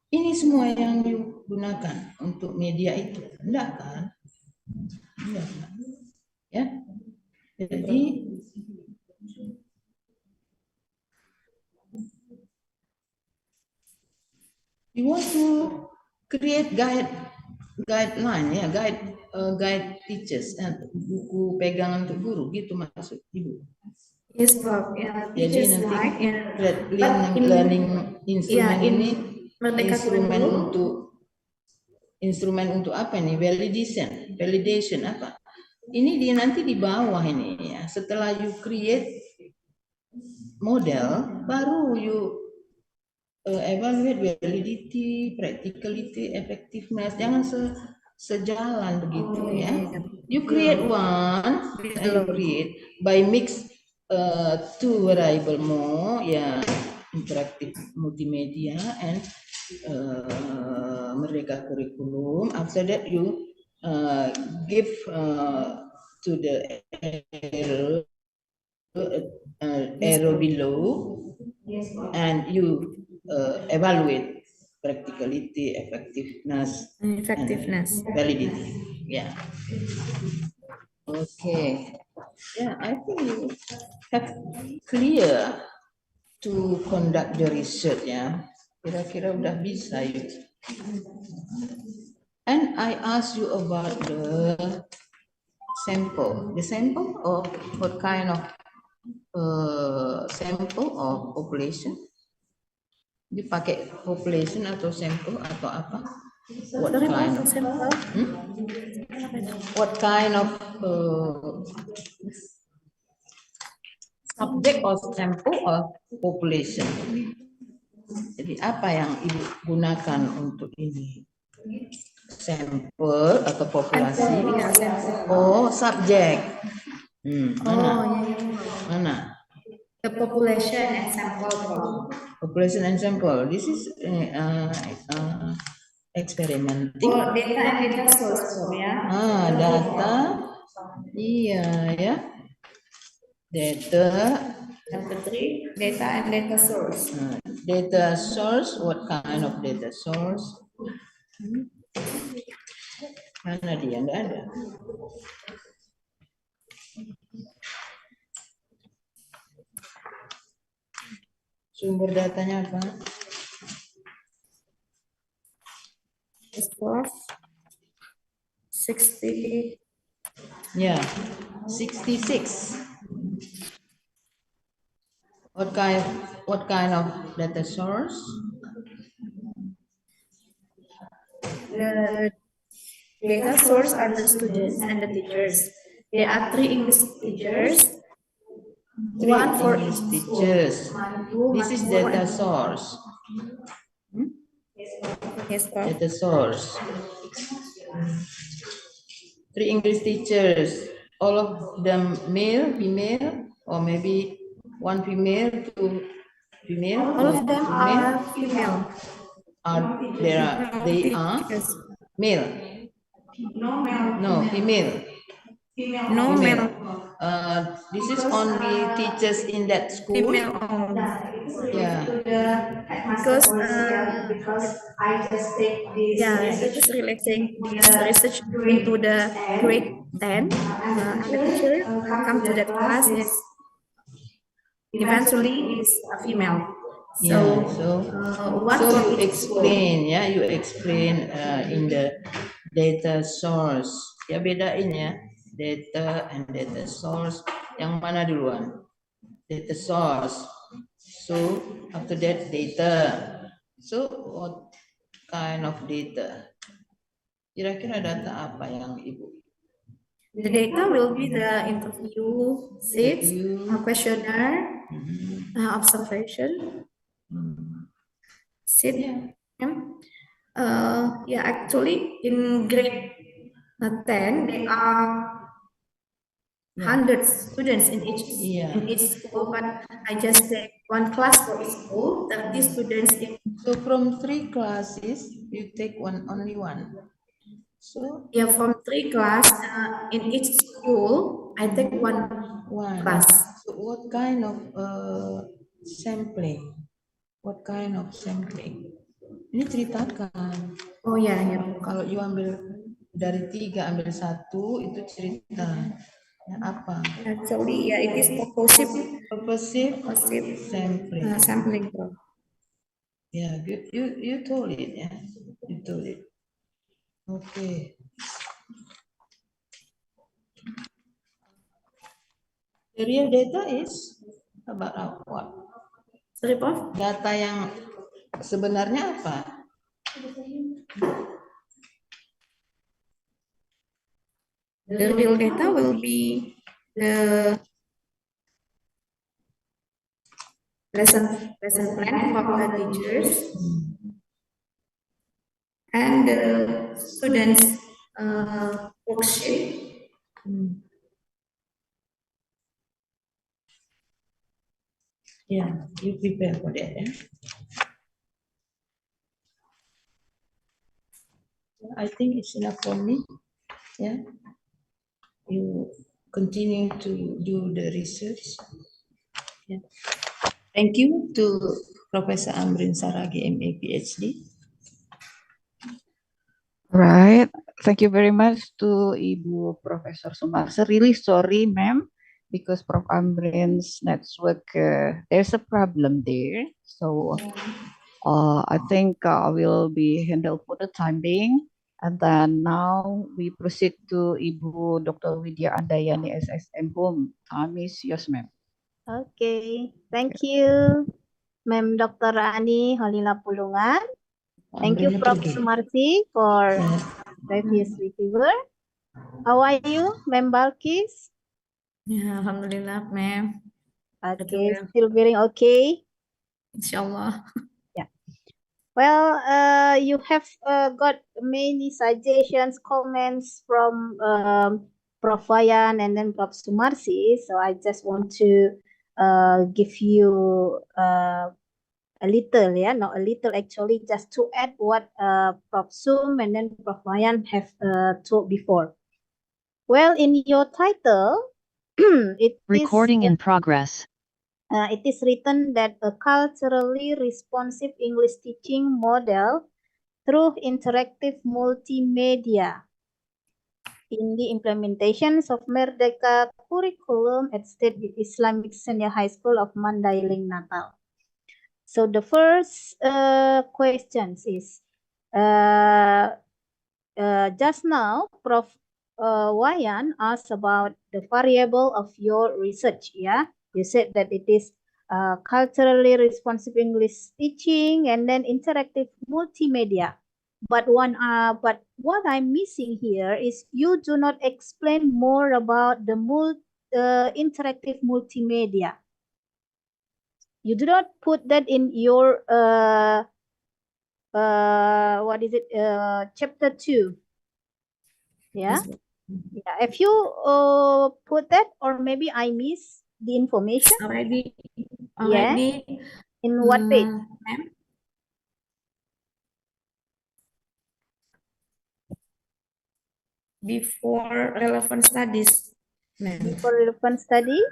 Ini semua yang digunakan untuk media itu. Enggak kan? Enggak kan? Ya. Jadi you want to create guideline ya, guide teachers, buku pegangan untuk guru gitu maksud Ibu. Yes, Prof. Yeah, Jadi teachers nanti like learning instrumen in ini Merdeka Kurikulum. instrumen untuk apa nih? Validation apa? Ini dia nanti di bawah ini ya. Setelah you create model, baru you evaluate validity, practicality, effectiveness. Jangan sejalan begitu ya. You create one, and you create by mix two variable more, ya, interactive multimedia and Merdeka Kurikulum. After that you give to the arrow below, and you evaluate practicality, effectiveness, and validity. Yeah. Okay. Yeah, I think you have clear to conduct the research. Ya, kira-kira udah bisa you. And I ask you about the sample. The sample of what kind of sample of population? Dipakai population atau sampel atau apa? What kind of sample? What kind of subject or sample or population? Jadi apa yang Ibu gunakan untuk ini? Sampel atau populasi? Oh, subjek. Mana? Mana? The population and sample. Population and sample. This is experimenting. Oh, data and data source, ya. Data. Iya ya. Data. Chapter 3, data and data source. Data source. What kind of data source? Mana dia? Nggak ada. Sumber datanya apa? It's for 60. Yeah, 66. What kind of data source? The data source are the students and the teachers. There are 3 English teachers, one for English each teachers. school. This is data source. Yes, Prof. Data source. 3 English teachers. All of them male, female, or maybe one female, 2 female. All of them two are female. They are Teachers. male. No, female. No male. This is only teachers in that school. Female only. Yeah. Because it is relating this research into the grade 10. The teacher come to that class is eventually is a female. Yeah, What so for you each explain, ya, you explain in the data source. Ya bedain ya, data and data source. Yang mana duluan? Data source. So after that data. So what kind of data? Kira-kira data apa yang Ibu? The data will be the interview sheets, questionnaire, observation, sheet. Actually, in grade 10, there are hundreds students in each school, but I just take one class for each school, 30 students in. So from 3 classes, you take only one. So Yeah, from 3 class in each school, I take one class. So what kind of sampling? What kind of sampling? Ini ceritakan. Oh ya, ya. Kalau you ambil dari 3 ambil 1 itu cerita. Ya, apa? Actually, yeah, it is purposive sampling. Sampling. Yeah, you told it, ya. You told it. Okay. The real data is about what? Sorry, Prof. Data yang sebenarnya apa? The real data will be the lesson plan for the teachers and the students' worksheet. Yeah, you prepare for that. Yeah? I think it's enough for me. Yeah, you continue to do the research. Yeah. Thank you to Professor Amrin Saragi, MA, PhD. Right. Thank you very much to Ibu Professor Sumarse. Really sorry, ma'am, because Prof. Amrin's network, there's a problem there. So I think will be handled for the time being. And then now we proceed to Ibu Dr. Widya Andayani, SSM Home. Time is yours, ma'am. Okay, thank you, Ma'am Dr. Ani Holila Pulungan. Thank you, Prof. Sumarsi, for previous reviewer. How are you, Ma'am Balkis? Yeah, Alhamdulillah, ma'am. Okay, still feeling okay? Inshallah. Yeah. Well, you have got many suggestions, comments from Prof. Wayan and then Prof. Sumarsi. So I just want to give you a little, not a little actually, just to add what Prof. Sum and then Prof. Wayan have told before. Well, in your title, it Recording in progress. It is written that a culturally responsive English teaching model through interactive multimedia in the implementations of Merdeka curriculum at State Islamic Senior High School of Mandailing, Natal. So the first question is, just now, Prof. Wayan asked about the variable of your research, yeah? You said that it is culturally responsive English teaching and then interactive multimedia. But what I'm missing here is you do not explain more about the interactive multimedia. You do not put that in your what is it, chapter 2. Yeah. Yes, Yeah. If you put that, or maybe I miss the information. already, Yeah. In what page? ma'am? Before relevant studies, ma'am. Before relevant study,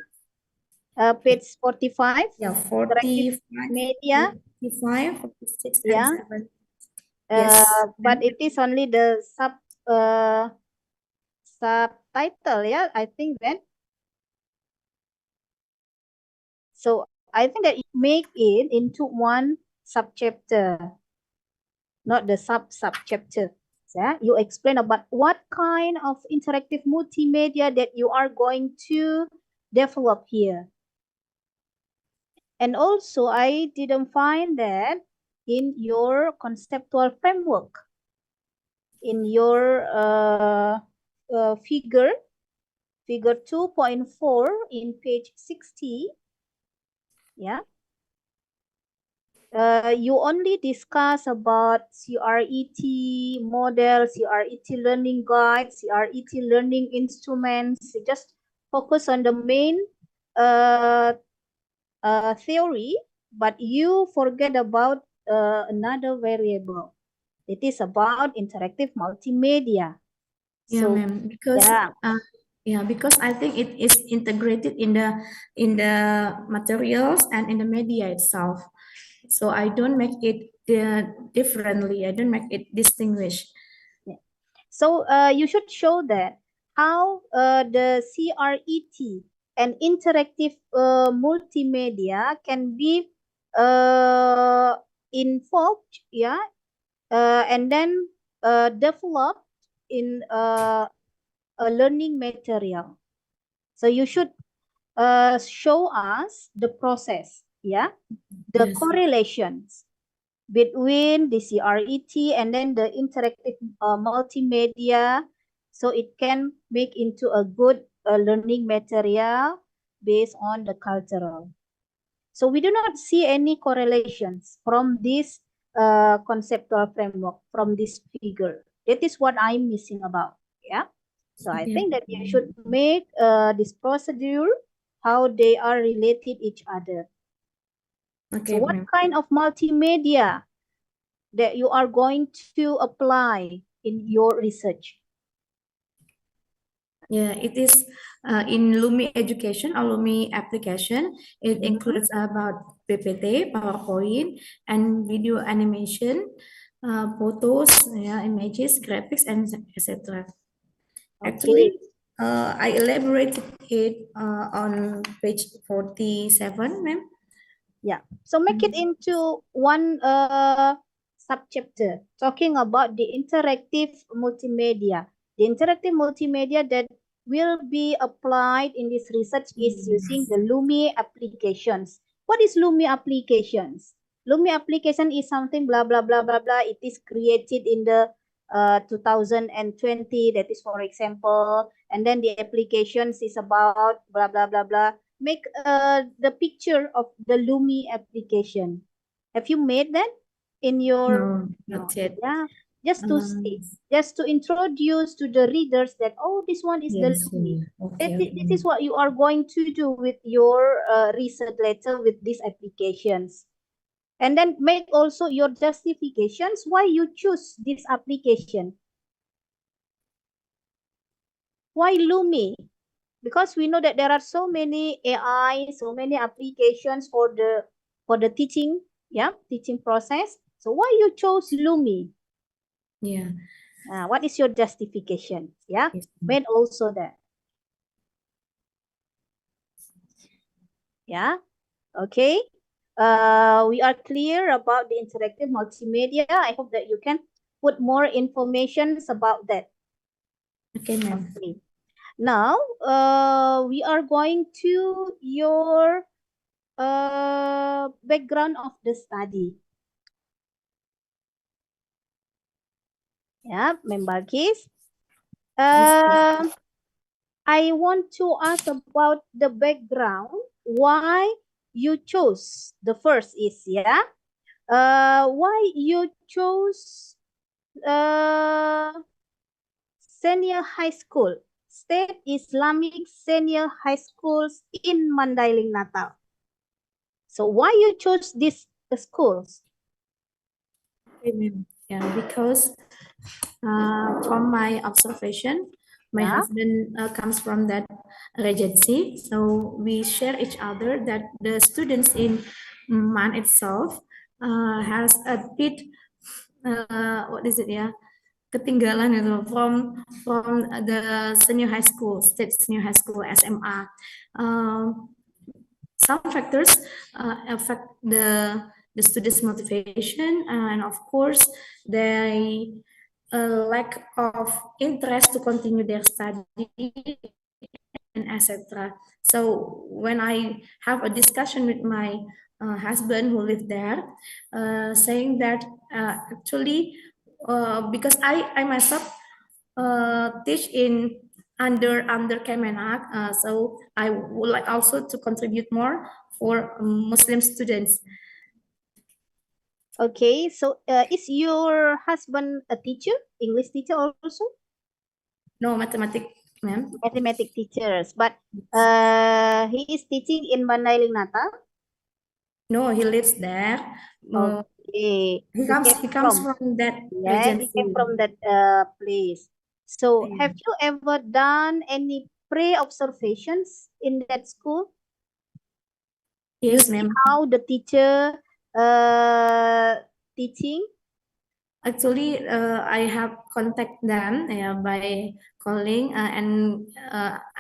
page 45. Yeah, Interactive 45, media. 45, 46, Yeah. and 7. Yes, But it is only the subtitle. Yeah, I think that. So I think that you make it into one subchapter, not the subchapter. Yeah, you explain about what kind of interactive multimedia that you are going to develop here. And also, I didn't find that in your conceptual framework, in your figure 2.4 in page 60. Yeah. You only discuss about CRET model, CRET learning guide, CRET learning instruments. You just focus on the main theory, but you forget about another variable. It is about interactive multimedia. yeah, So, ma'am. Because because I think it is integrated in the materials and in the media itself. So I don't make it differently. I don't make it distinguished. So you should show that how the CRET and interactive multimedia can be involved, yeah, and then developed in a learning material. So you should show us the process, yeah, the Yes. correlations between the CRET and then the interactive multimedia, so it can make into a good learning material based on the cultural. So we do not see any correlations from this conceptual framework, from this figure. That is what I'm missing about. Yeah. So I Okay. think that you should make this procedure how they are related each other. Okay, So what ma'am. kind of multimedia that you are going to apply in your research? Yeah, it is in Lumi education or Lumi application. It includes about PPT, PowerPoint, and video animation, photos, yeah, images, graphics, and etc. Actually, I elaborated it on page 47, ma'am. Yeah. So make it into one subchapter talking about the interactive multimedia. The interactive multimedia that will be applied in this research is using the Lumi applications. What is Lumi applications? Lumi application is something blah, blah, blah, blah, blah. It is created in the 2020, that is for example, and then the applications is about blah, blah, blah, blah. Make the picture of the Lumi application. Have you made that in your? No, not yet. Yeah, just to see, just to introduce to the readers that, oh, this one is the Yes, Lumi. okay, This is what you are going to do with your research letter with these applications. And then make also your justifications why you choose this application. Why Lumi? Because we know that there are so many AI, so many applications for the teaching, yeah, teaching process. So why you chose Lumi? Yeah. What is your justification? Yeah, Yes. made also that. Yeah, okay. We are clear about the interactive multimedia. I hope that you can put more information about that. Okay, ma'am. Okay. Now, we are going to your background of the study. Yeah, Mem Balkis. Yes, I want to ask about the background. Why you chose the first is, yeah. Why you chose senior high school, State Islamic Senior High Schools in Mandailing, Natal. So why you chose these schools? okay, ma'am. Yeah, because from my observation, my Yeah. husband comes from that regency, so we share each other that the students in MAN itself has a bit what is it, yeah, ketinggalan itu from the senior high school, state senior high school SMA. Some factors affect the students' motivation, and of course, they lack of interest to continue their study and etc. So when I have a discussion with my husband who lived there, saying that actually because I myself teach in under Kemenak, so I would like also to contribute more for Muslim students. Okay, so is your husband a teacher, English teacher also? No, mathematics, ma'am. Mathematic teachers, but he is teaching in Mandailing, Natal. No, he lives there. Okay, He comes from that yeah, he came regency. from that place. So have you ever done any pre-observations in that school? You Yes, see ma'am. how the teacher teaching? Actually, I have contact them by calling and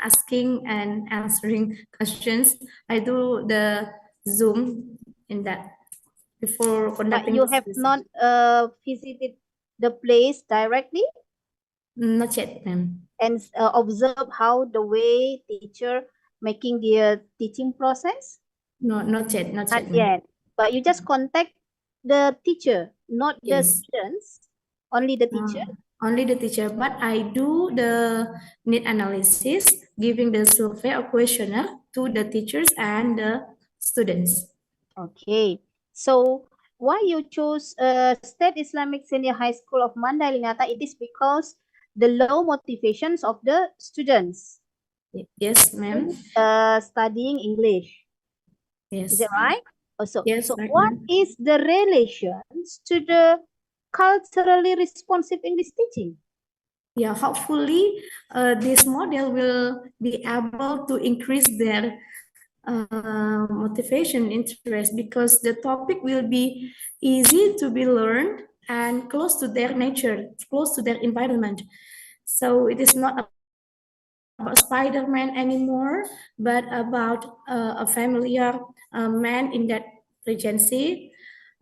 asking and answering questions. I do the Zoom in that before But conducting. you this have lesson. not visited the place directly Not yet, ma'am. and observe how the way teacher making their teaching process? No, not yet, not Not yet, ma'am. yet. But you just contact the teacher, not the Yes. students, only the teacher. Only the teacher, but I do the need analysis, giving the survey or questionnaire to the teachers and the students. Okay. So why you choose State Islamic Senior High School of Mandailing, Natal? It is because the low motivations of the students. Yes, ma'am. Studying English. Yes. Is it right? Also, Yes, so right, what ma'am. is the relations to the culturally responsive English teaching? Yeah, hopefully this model will be able to increase their motivation, interest, because the topic will be easy to be learned and close to their nature, close to their environment. So it is not about Spider-Man anymore, but about a familiar man in that regency,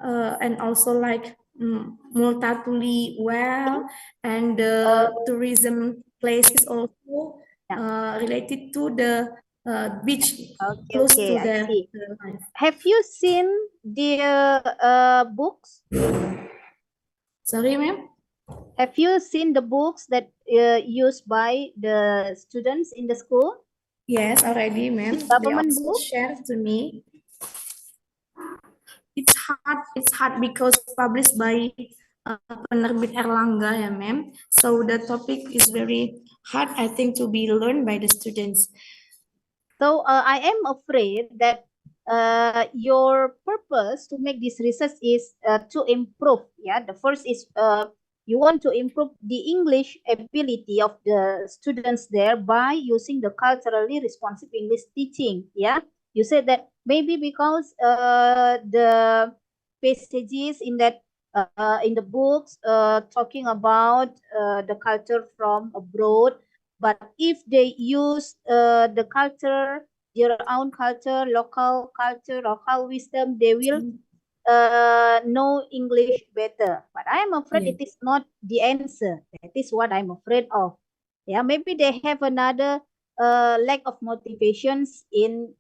and also like Multatuli well, and the tourism place is also related to the beach close to I their see. life. Have you seen the books? Sorry, ma'am? Have you seen the books that used by the students in the school? Yes, already, ma'am. They Government also book? share to me. It's hard because published by penerbit Erlangga, ya, ma'am. So the topic is very hard, I think, to be learned by the students. So I am afraid that your purpose to make this research is to improve. Yeah, the first is you want to improve the English ability of the students there by using the culturally responsive English teaching. Yeah, you said that maybe because the passages in that in the books talking about the culture from abroad. But if they use the culture, their own culture, local wisdom, they will know English better. But I am afraid Yeah. it is not the answer. That is what I'm afraid of. Yeah, maybe they have another lack of motivations in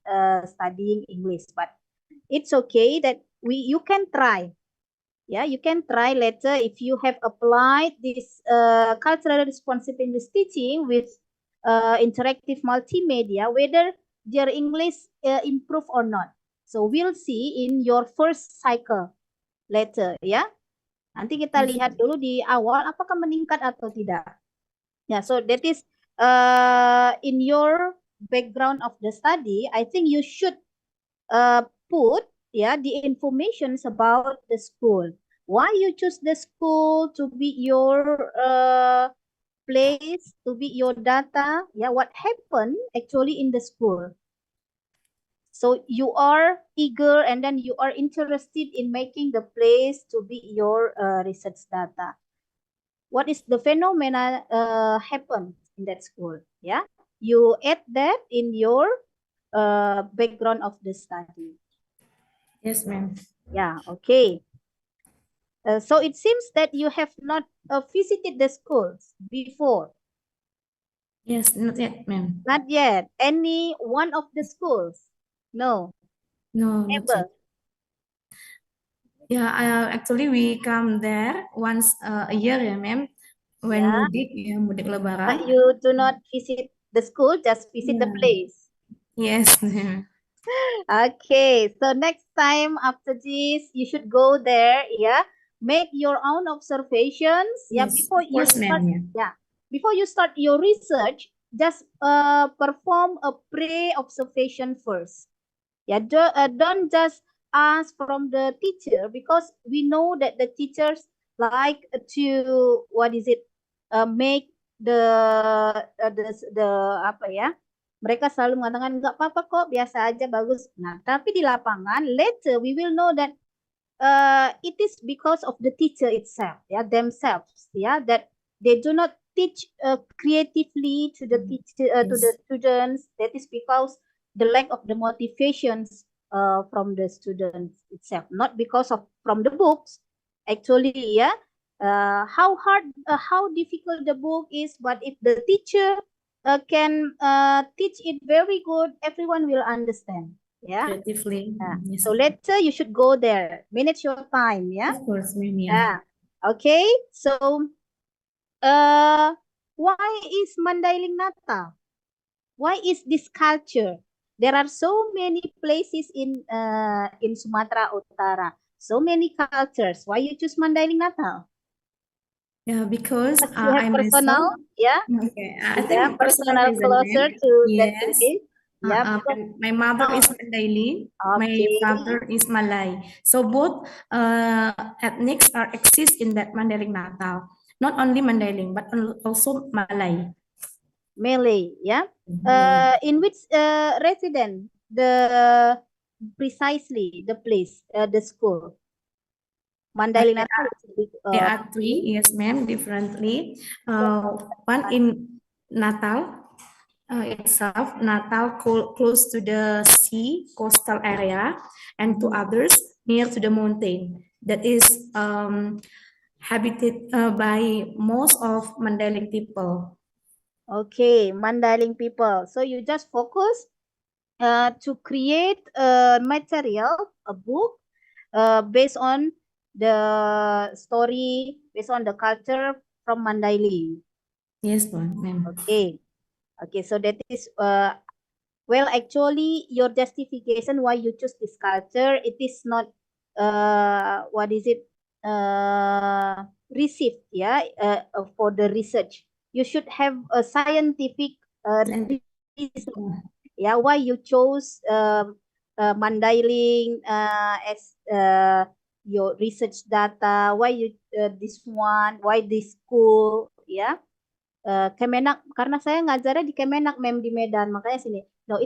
studying English. But it's okay that you can try. Yeah, you can try later if you have applied this cultural responsive English teaching with interactive multimedia, whether their English improve or not. So we'll see in your first cycle later, ya. Nanti kita lihat dulu di awal apakah meningkat atau tidak. Yeah, so that is in your background of the study, I think you should put the informations about the school. Why you choose the school to be your place, to be your data. Yeah, what happened actually in the school. So you are eager and then you are interested in making the place to be your research data. What is the phenomena happen in that school? Yeah, you add that in your background of the study. Yes, ma'am. Yeah, okay. So it seems that you have not visited the schools before. Yes, not yet, ma'am. Not yet. Any one of the schools? No, No, not never. yet. Yeah, actually we come there once a year, ya, ma'am. When Yeah. mudik But Lebaran. you do not visit the school, just visit the Yeah. place. Yes. Okay, so next time after this, you should go there, yeah. Make your own observations, yeah. Yes, Before of you course, start, ma'am. Yeah. before you start your research, just perform a pre-observation first. Yeah, don't just ask from the teacher because we know that the teachers like to make the apa ya? Mereka selalu mengatakan nggak apa-apa kok, biasa aja, bagus. Nah, tapi di lapangan later we will know that it is because of the teacher itself, themselves, that they do not teach creatively to the teacher to the students. That is because the lack of the motivations from the students itself, not because of from the books. Actually, how hard, how difficult the book is, but if the teacher can teach it very good, everyone will understand. Yeah. Creatively. Yes. So later you should go there. Manage your time, yeah? Of course, ma'am. Yeah. Yeah. Okay. So why is Mandailing Natal? Why is this culture? There are so many places in Sumatra Utara. So many cultures. Why you choose Mandailing Natal? Yeah, because You have I personal, myself. yeah? Okay, I think Personal reason, closer ma'am. to that Yes. place. Yeah, My mother is Mandailing. My Okay. father is Malay. So both ethnics are exist in that Mandailing Natal. Not only Mandailing, but also Malay. Malay, yeah. In which resident precisely the place, the school? Mandailing Natal. There are three, yes, ma'am, differently. One in Natal itself, Natal close to the sea, coastal area, and two others near to the mountain. That is habited by most of Mandailing people. Okay, Mandailing people. So you just focus to create a material, a book, based on the story, based on the culture from Mandailing. Yes, ma'am. Okay. Okay, so that is well, actually your justification why you choose this culture, it is not received, for the research. You should have a scientific reason, why you chose Mandailing as your research data, why you this one, why this school, Kemenak, karena saya ngajarnya di Kemenak, mem, di Medan, makanya sini. No,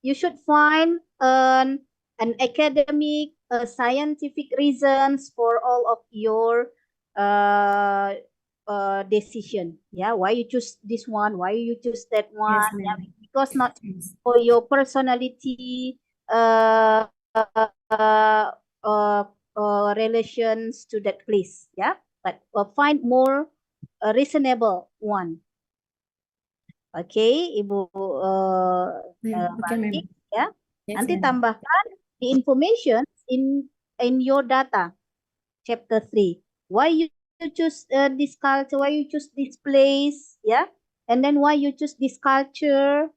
you should find an academic, scientific reasons for all of your decision. Yeah, why you choose this one, why you choose that one? Yes, Because not for your personality, relations to that place. Yeah, but find more a reasonable one. Okay, Ibu Baki, ya. Yes, Nanti ma'am. tambahkan the information in your data. chapter 3. Why you choose this culture? Why you choose this place? Yeah, and then why you choose this culture?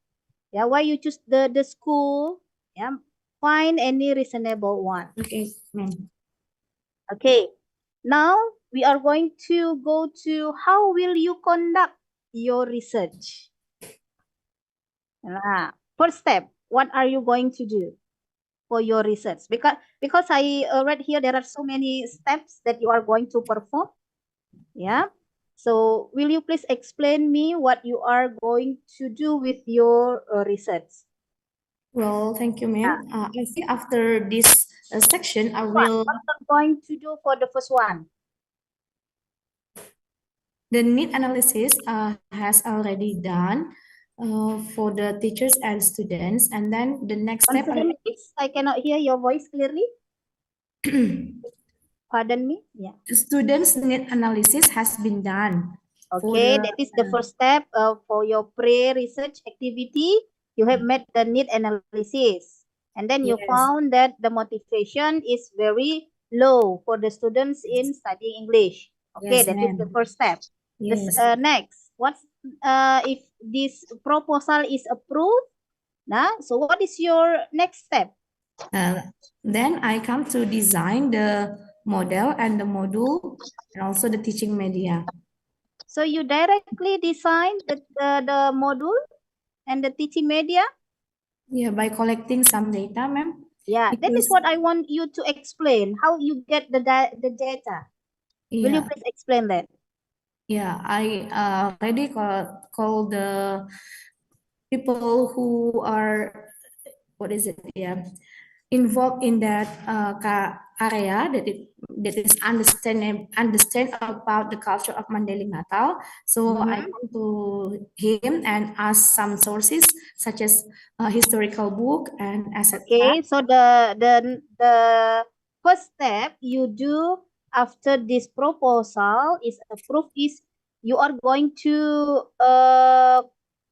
Yeah, why you choose the school? Yeah, find any reasonable one. Okay, ma'am. Okay, now we are going to go to how will you conduct your research? First step, what are you going to do for your research? Because I read here there are so many steps that you are going to perform. Yeah. So will you please explain me what you are going to do with your research? Well, thank you, ma'am. I think after this section, I will. What are you going to do for the first one? The need analysis has already done for the teachers and students, and then the next Once step. again, please, I cannot hear your voice clearly. Pardon me. Yeah. Students' need analysis has been done. Okay, that is the first step for your pre-research activity. You have made the need analysis, and then you Yes. found that the motivation is very low for the students in studying English. Okay, Yes, that is the ma'am. first step. Yes. Next, what's if this proposal is approved? So what is your next step? Then I come to design the model and the module, and also the teaching media. So you directly design the module and the teaching media? Yeah, by collecting some data, ma'am. Yeah, that is Because- what I want you to explain, how you get the data. Will you Yeah, please explain that? yeah. I already call the people who are, what is it? Yeah, involved in that area that is understand about the culture of Mandailing Natal. So I come to him and ask some sources such as historical book and etc. Okay, so the first step you do after this proposal is approved is you are going to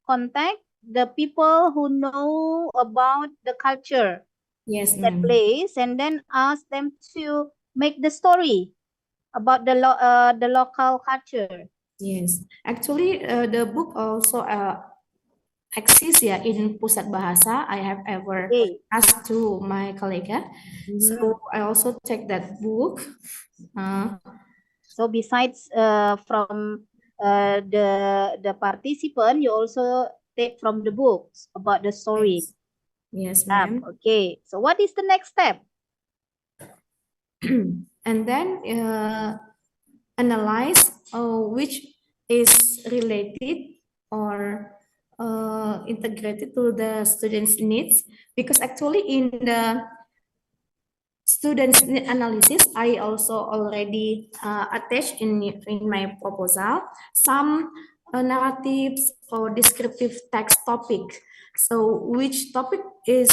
contact the people who know about the culture Yes, that ma'am. place and then ask them to make the story about the local culture. Yes, actually, the book also exists ya in Pusat Bahasa. I have ever Okay. asked to my colleague, so I also take that book. So besides from the participant, you also take from the books about the story. Yes, ma'am. Okay. So what is the next step? And then analyze which is related or integrated to the students' needs, because actually in the students' need analysis, I also already attached in my proposal some narratives or descriptive text topic. So which topic is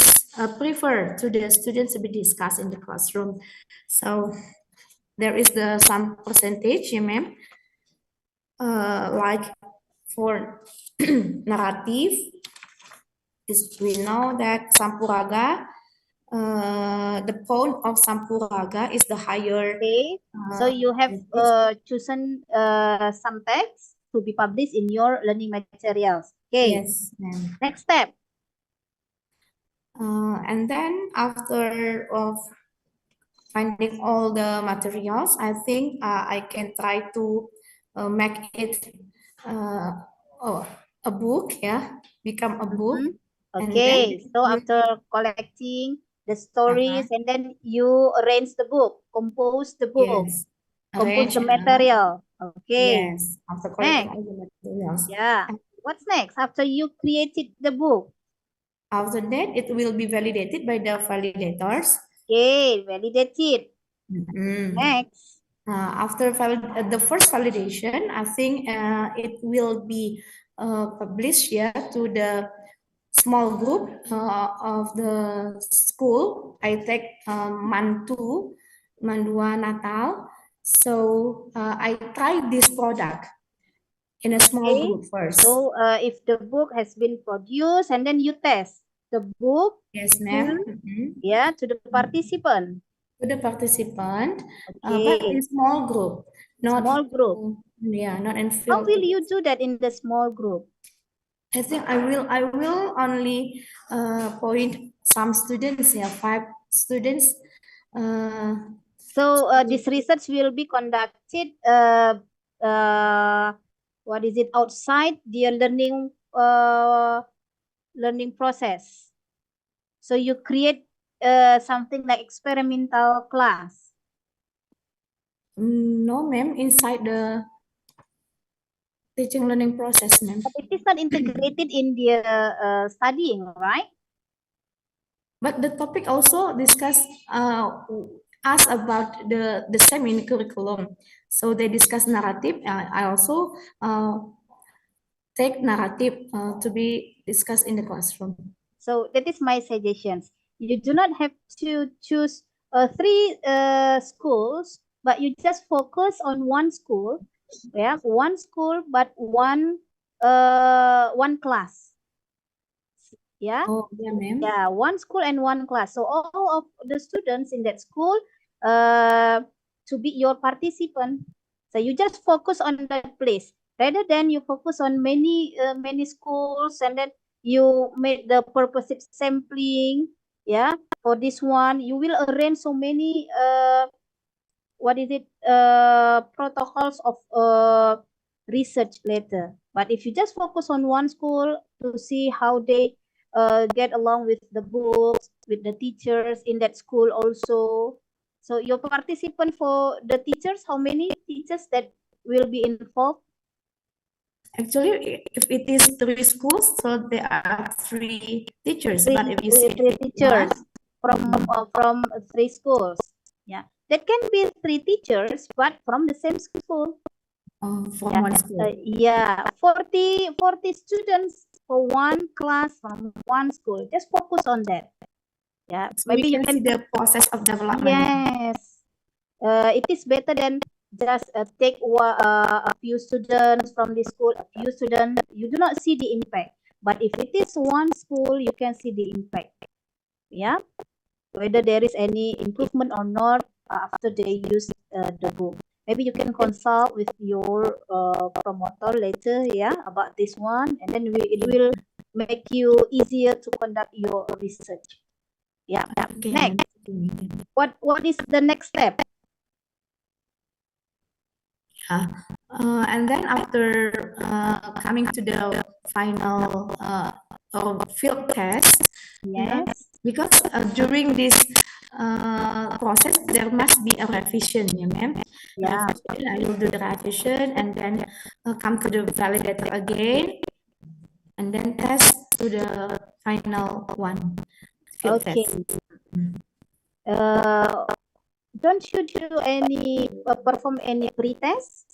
preferred to the students to be discussed in the classroom? So there is some percentage, ma'am. Like for narrative, is we know that Sampuraga, the point of Sampuraga is the higher. Okay. So you have chosen some text to be published in your learning materials. Okay. Yes, ma'am. Next step. And then after of finding all the materials, I think I can try to make it a book, yeah, become a book. And Okay, then so after collecting the stories and then you arrange the book, compose the book, yes, compose arrange the material. Okay. yes, after collecting all the materials. Yeah. What's next after you created the book? After that, it will be validated by the validators. Okay, validated. Next. After the first validation, I think it will be published to the small group of the school. I take Mandua Natal. So I try this product in a small group first. So if the book has been produced and then you test the book. Yes, ma'am. Yeah, to the participant. to the participant, but Okay. in small group, not Small group. yeah, not in How field. will you do that in the small group? I think I will only point some students, yeah, 5 students. So this research will be conducted what is it, outside the learning process. So you create something like experimental class. No, ma'am, inside the teaching learning process, ma'am. But it is not integrated in the studying, right? But the topic also discuss us about the same in curriculum. So they discuss narrative. I also take narrative to be discussed in the classroom. So that is my suggestions. You do not have to choose 3 schools, but you just focus on one school. Yeah, one school, but one class. Yeah. Oh, yeah, ma'am. Yeah, one school and one class. So all of the students in that school to be your participant. So you just focus on that place rather than you focus on many schools, and then you made the purposive sampling. Yeah, for this one you will arrange so many protocols of research later. But if you just focus on one school to see how they get along with the books, with the teachers in that school also. So your participant for the teachers, how many teachers that will be involved? Actually, if it is 3 schools, so there are 3 teachers. But if you say Three teachers from 3 schools. Yeah, that can be 3 teachers, but from the same school. from Yeah, one school. yeah, 40 students for one class from one school. Just focus on that. Yeah, So maybe we you can see can. the process of development. Yes, it is better than just take a few students from the school, a few students. You do not see the impact. But if it is one school, you can see the impact. Yeah, whether there is any improvement or not after they use the book. Maybe you can consult with your promoter later, yeah, about this one, and then it will make you easier to conduct your research. Yeah. Okay, Next, ma'am. what is the next step? And then after coming to the final or field test, Yes. because during this process there must be a revision, yeah, ma'am. Yeah. Revision, I will do the revision and then come to the validator again, and then test to the final one. Field Okay. test. Don't you do any perform any pre-test?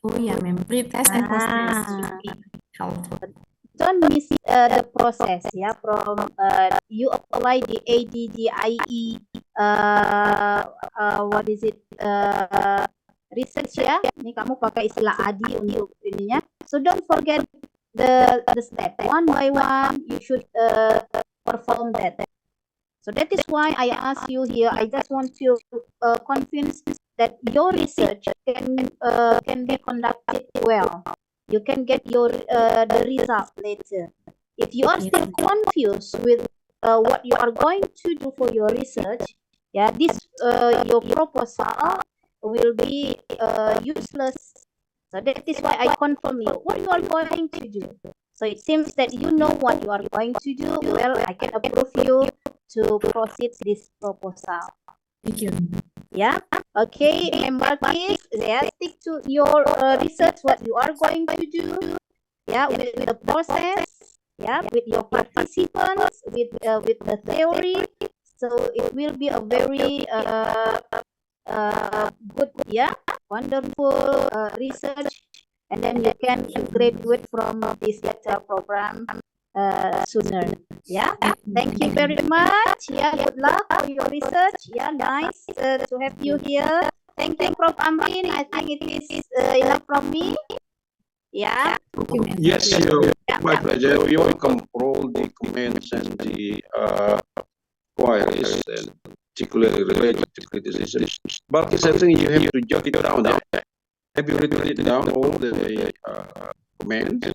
Oh yeah, ma'am. Pre-test and post-test should Ah. be held. Don't miss the process, yeah, from you apply the ADDIE what is it research, ya. Ini kamu pakai istilah ADI untuk ininya. So don't forget the step one by one. You should perform that. So that is why I ask you here. I just want to convince that your research can be conducted well. You can get your the result later. If you are still confused with what you are going to do for your research, yeah, this your proposal will be useless. So that is why I confirm you what you are going to do. So it seems that you know what you are going to do. Well, I can approve you to proceed this proposal. Thank you. Yeah. Okay, Marquis, yeah, stick to your research, what you are going to do. Yeah, with the process. Yeah, with your participants, with the theory. So it will be a very good, yeah, wonderful research, and then you can graduate from this lecture program sooner. Yeah, thank you very much. Yeah, good luck for your research. Yeah, nice to have you here. Thank you, Prof. Amrin. I think it is enough from me. Yeah. Yes, my pleasure. We welcome all the comments and the queries. And particularly related to criticism. But I think you have to jot it down. Have you written it down, all the comments?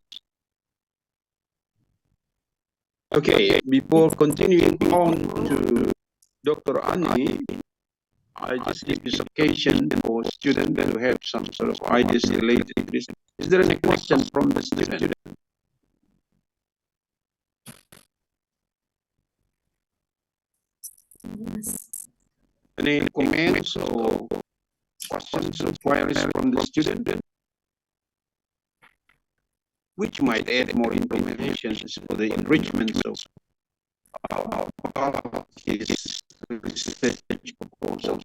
Okay, before continuing on to Dr. Ani, I just give this occasion for students to have some sort of ideas related to this. Is there any question from the student? Any comments or questions or queries from the student, which might add more information for the enrichment of his research proposal.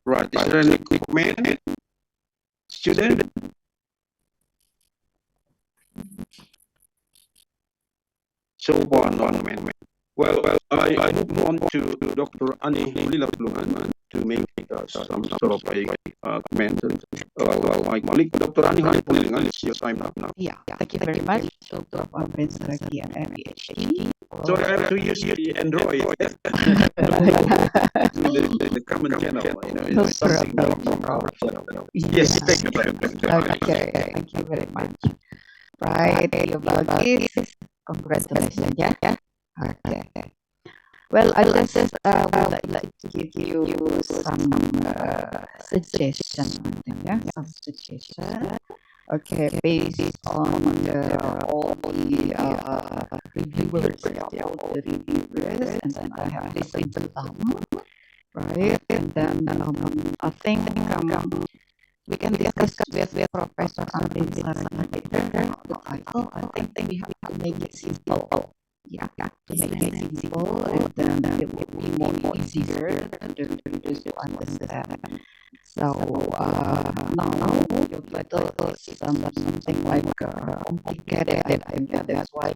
Right, is there any comment, student? So far, no comment. Well, I move on to Dr. Ani Mulilapluman to make some sort of a comment. My colleague, Dr. Ani Mulilapluman, it's your time now. Yeah, thank you very much, Dr. Amrin Saragi and PhD. Sorry, I have to use the Android. the common channel. No problem. Yes, thank you. Okay, thank you very much. Right, you Balkis, congratulations, yeah. Okay. Well, I just would like to give you some suggestions, yeah, some suggestions. Okay, based on all the reviewers, and then I have listened to them, right? And then I think we can discuss with Professor Amrin Saragi later. The title, I think we have to make it simple. Yeah, to make it simple, and then it will be more easier to readers to understand. So now your title is something like complicated. I think that's why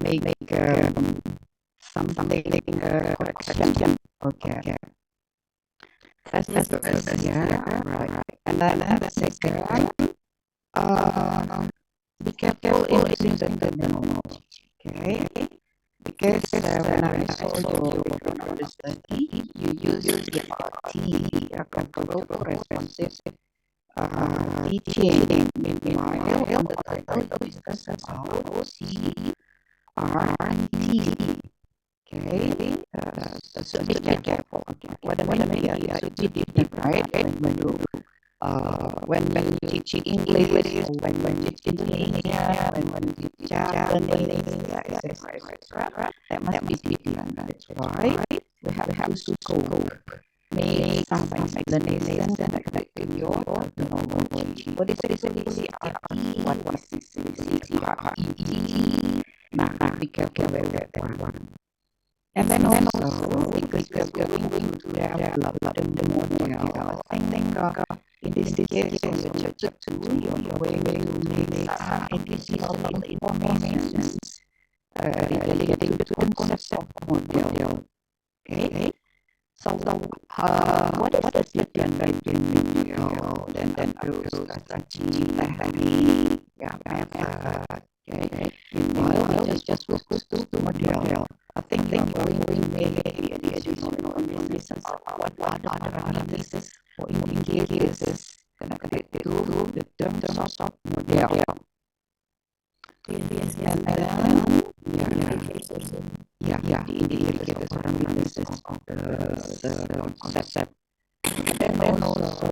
make something correction. Okay. First, yeah, right. And then the second, be careful in using the terminology, okay? Because when I saw your background study, you use the RT, accountable, responsive teaching. Meanwhile, on the title, you discuss about CRT. Okay, so be careful. What I mean is to be different, right? When you teach English, or when you teach Indonesia, when you teach Japanese, etc. That must be different. That's why we have to scope, make some explanations and affecting your terminology. What is CRT? What was CRET? Nah, be careful with that one. And then also, because we're going to develop the model, I think in this case, on the chapter 2, you're going to make some additional information related to the concept of model. Okay? So, what is the difference between model and then strategy, technique, method? Okay? Meanwhile, just focus to model. I think you're going to make the additional analysis of what other analysis or indicators connected to the terms of model. And then, the indicators or analysis of the concept. And then also,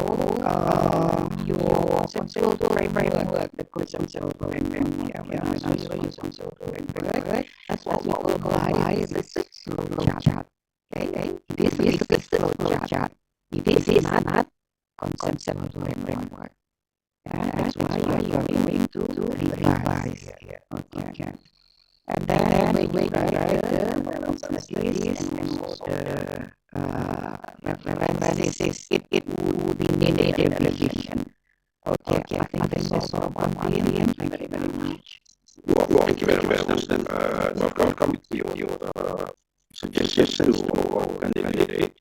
your conceptual framework, the conceptual framework, when I show you conceptual framework, that's what we call bias flow chart. Okay, this is the flow chart. This is not conceptual framework. And that's why you are going to revise here. Okay. And then when you write the analysis and also the references, it would be needed a revision. Okay, I think that's all from me. Thank you very much. Well, thank you very much. And welcome to your suggestions to candidate.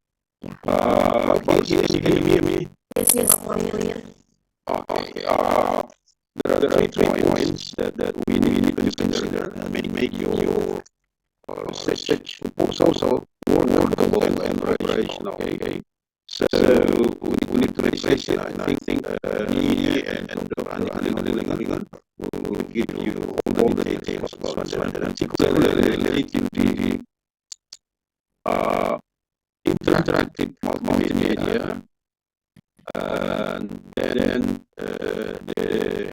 Can you hear me? Yes, clear. Okay. There are three points that we need to consider and make your research proposal workable and operational. Okay. So we need to research it. I think me and Dr. Ani will give you all the details about that, particularly related to the interactive multimedia, and then the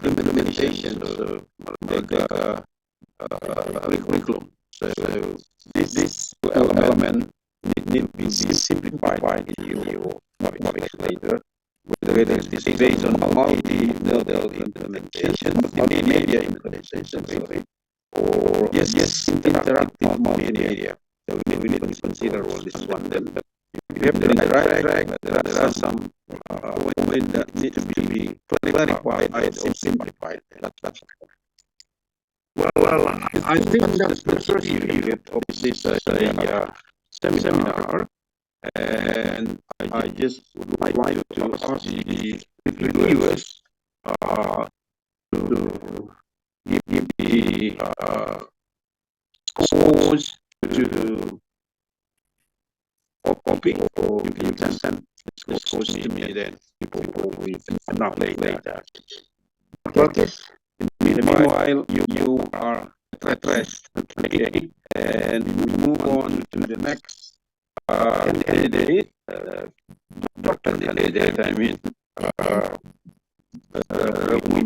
implementation of Merdeka curriculum. So this element need to be simplified in your topics later, whether it is based on multi-model implementation, multimedia implementation, or yes, interactive multimedia. So we need to consider all this one. Then we have to be right track, but there are some points that need to be clarified and simplified. Well, I think that's the first period of this seminar, and I just would like to ask the reviewers to give the scores to topic, or you can send the scores to me then before we finish later. Okay. In the meanwhile, you are at rest, okay, and we move on to the next candidate, Dr. Candidate, I mean, we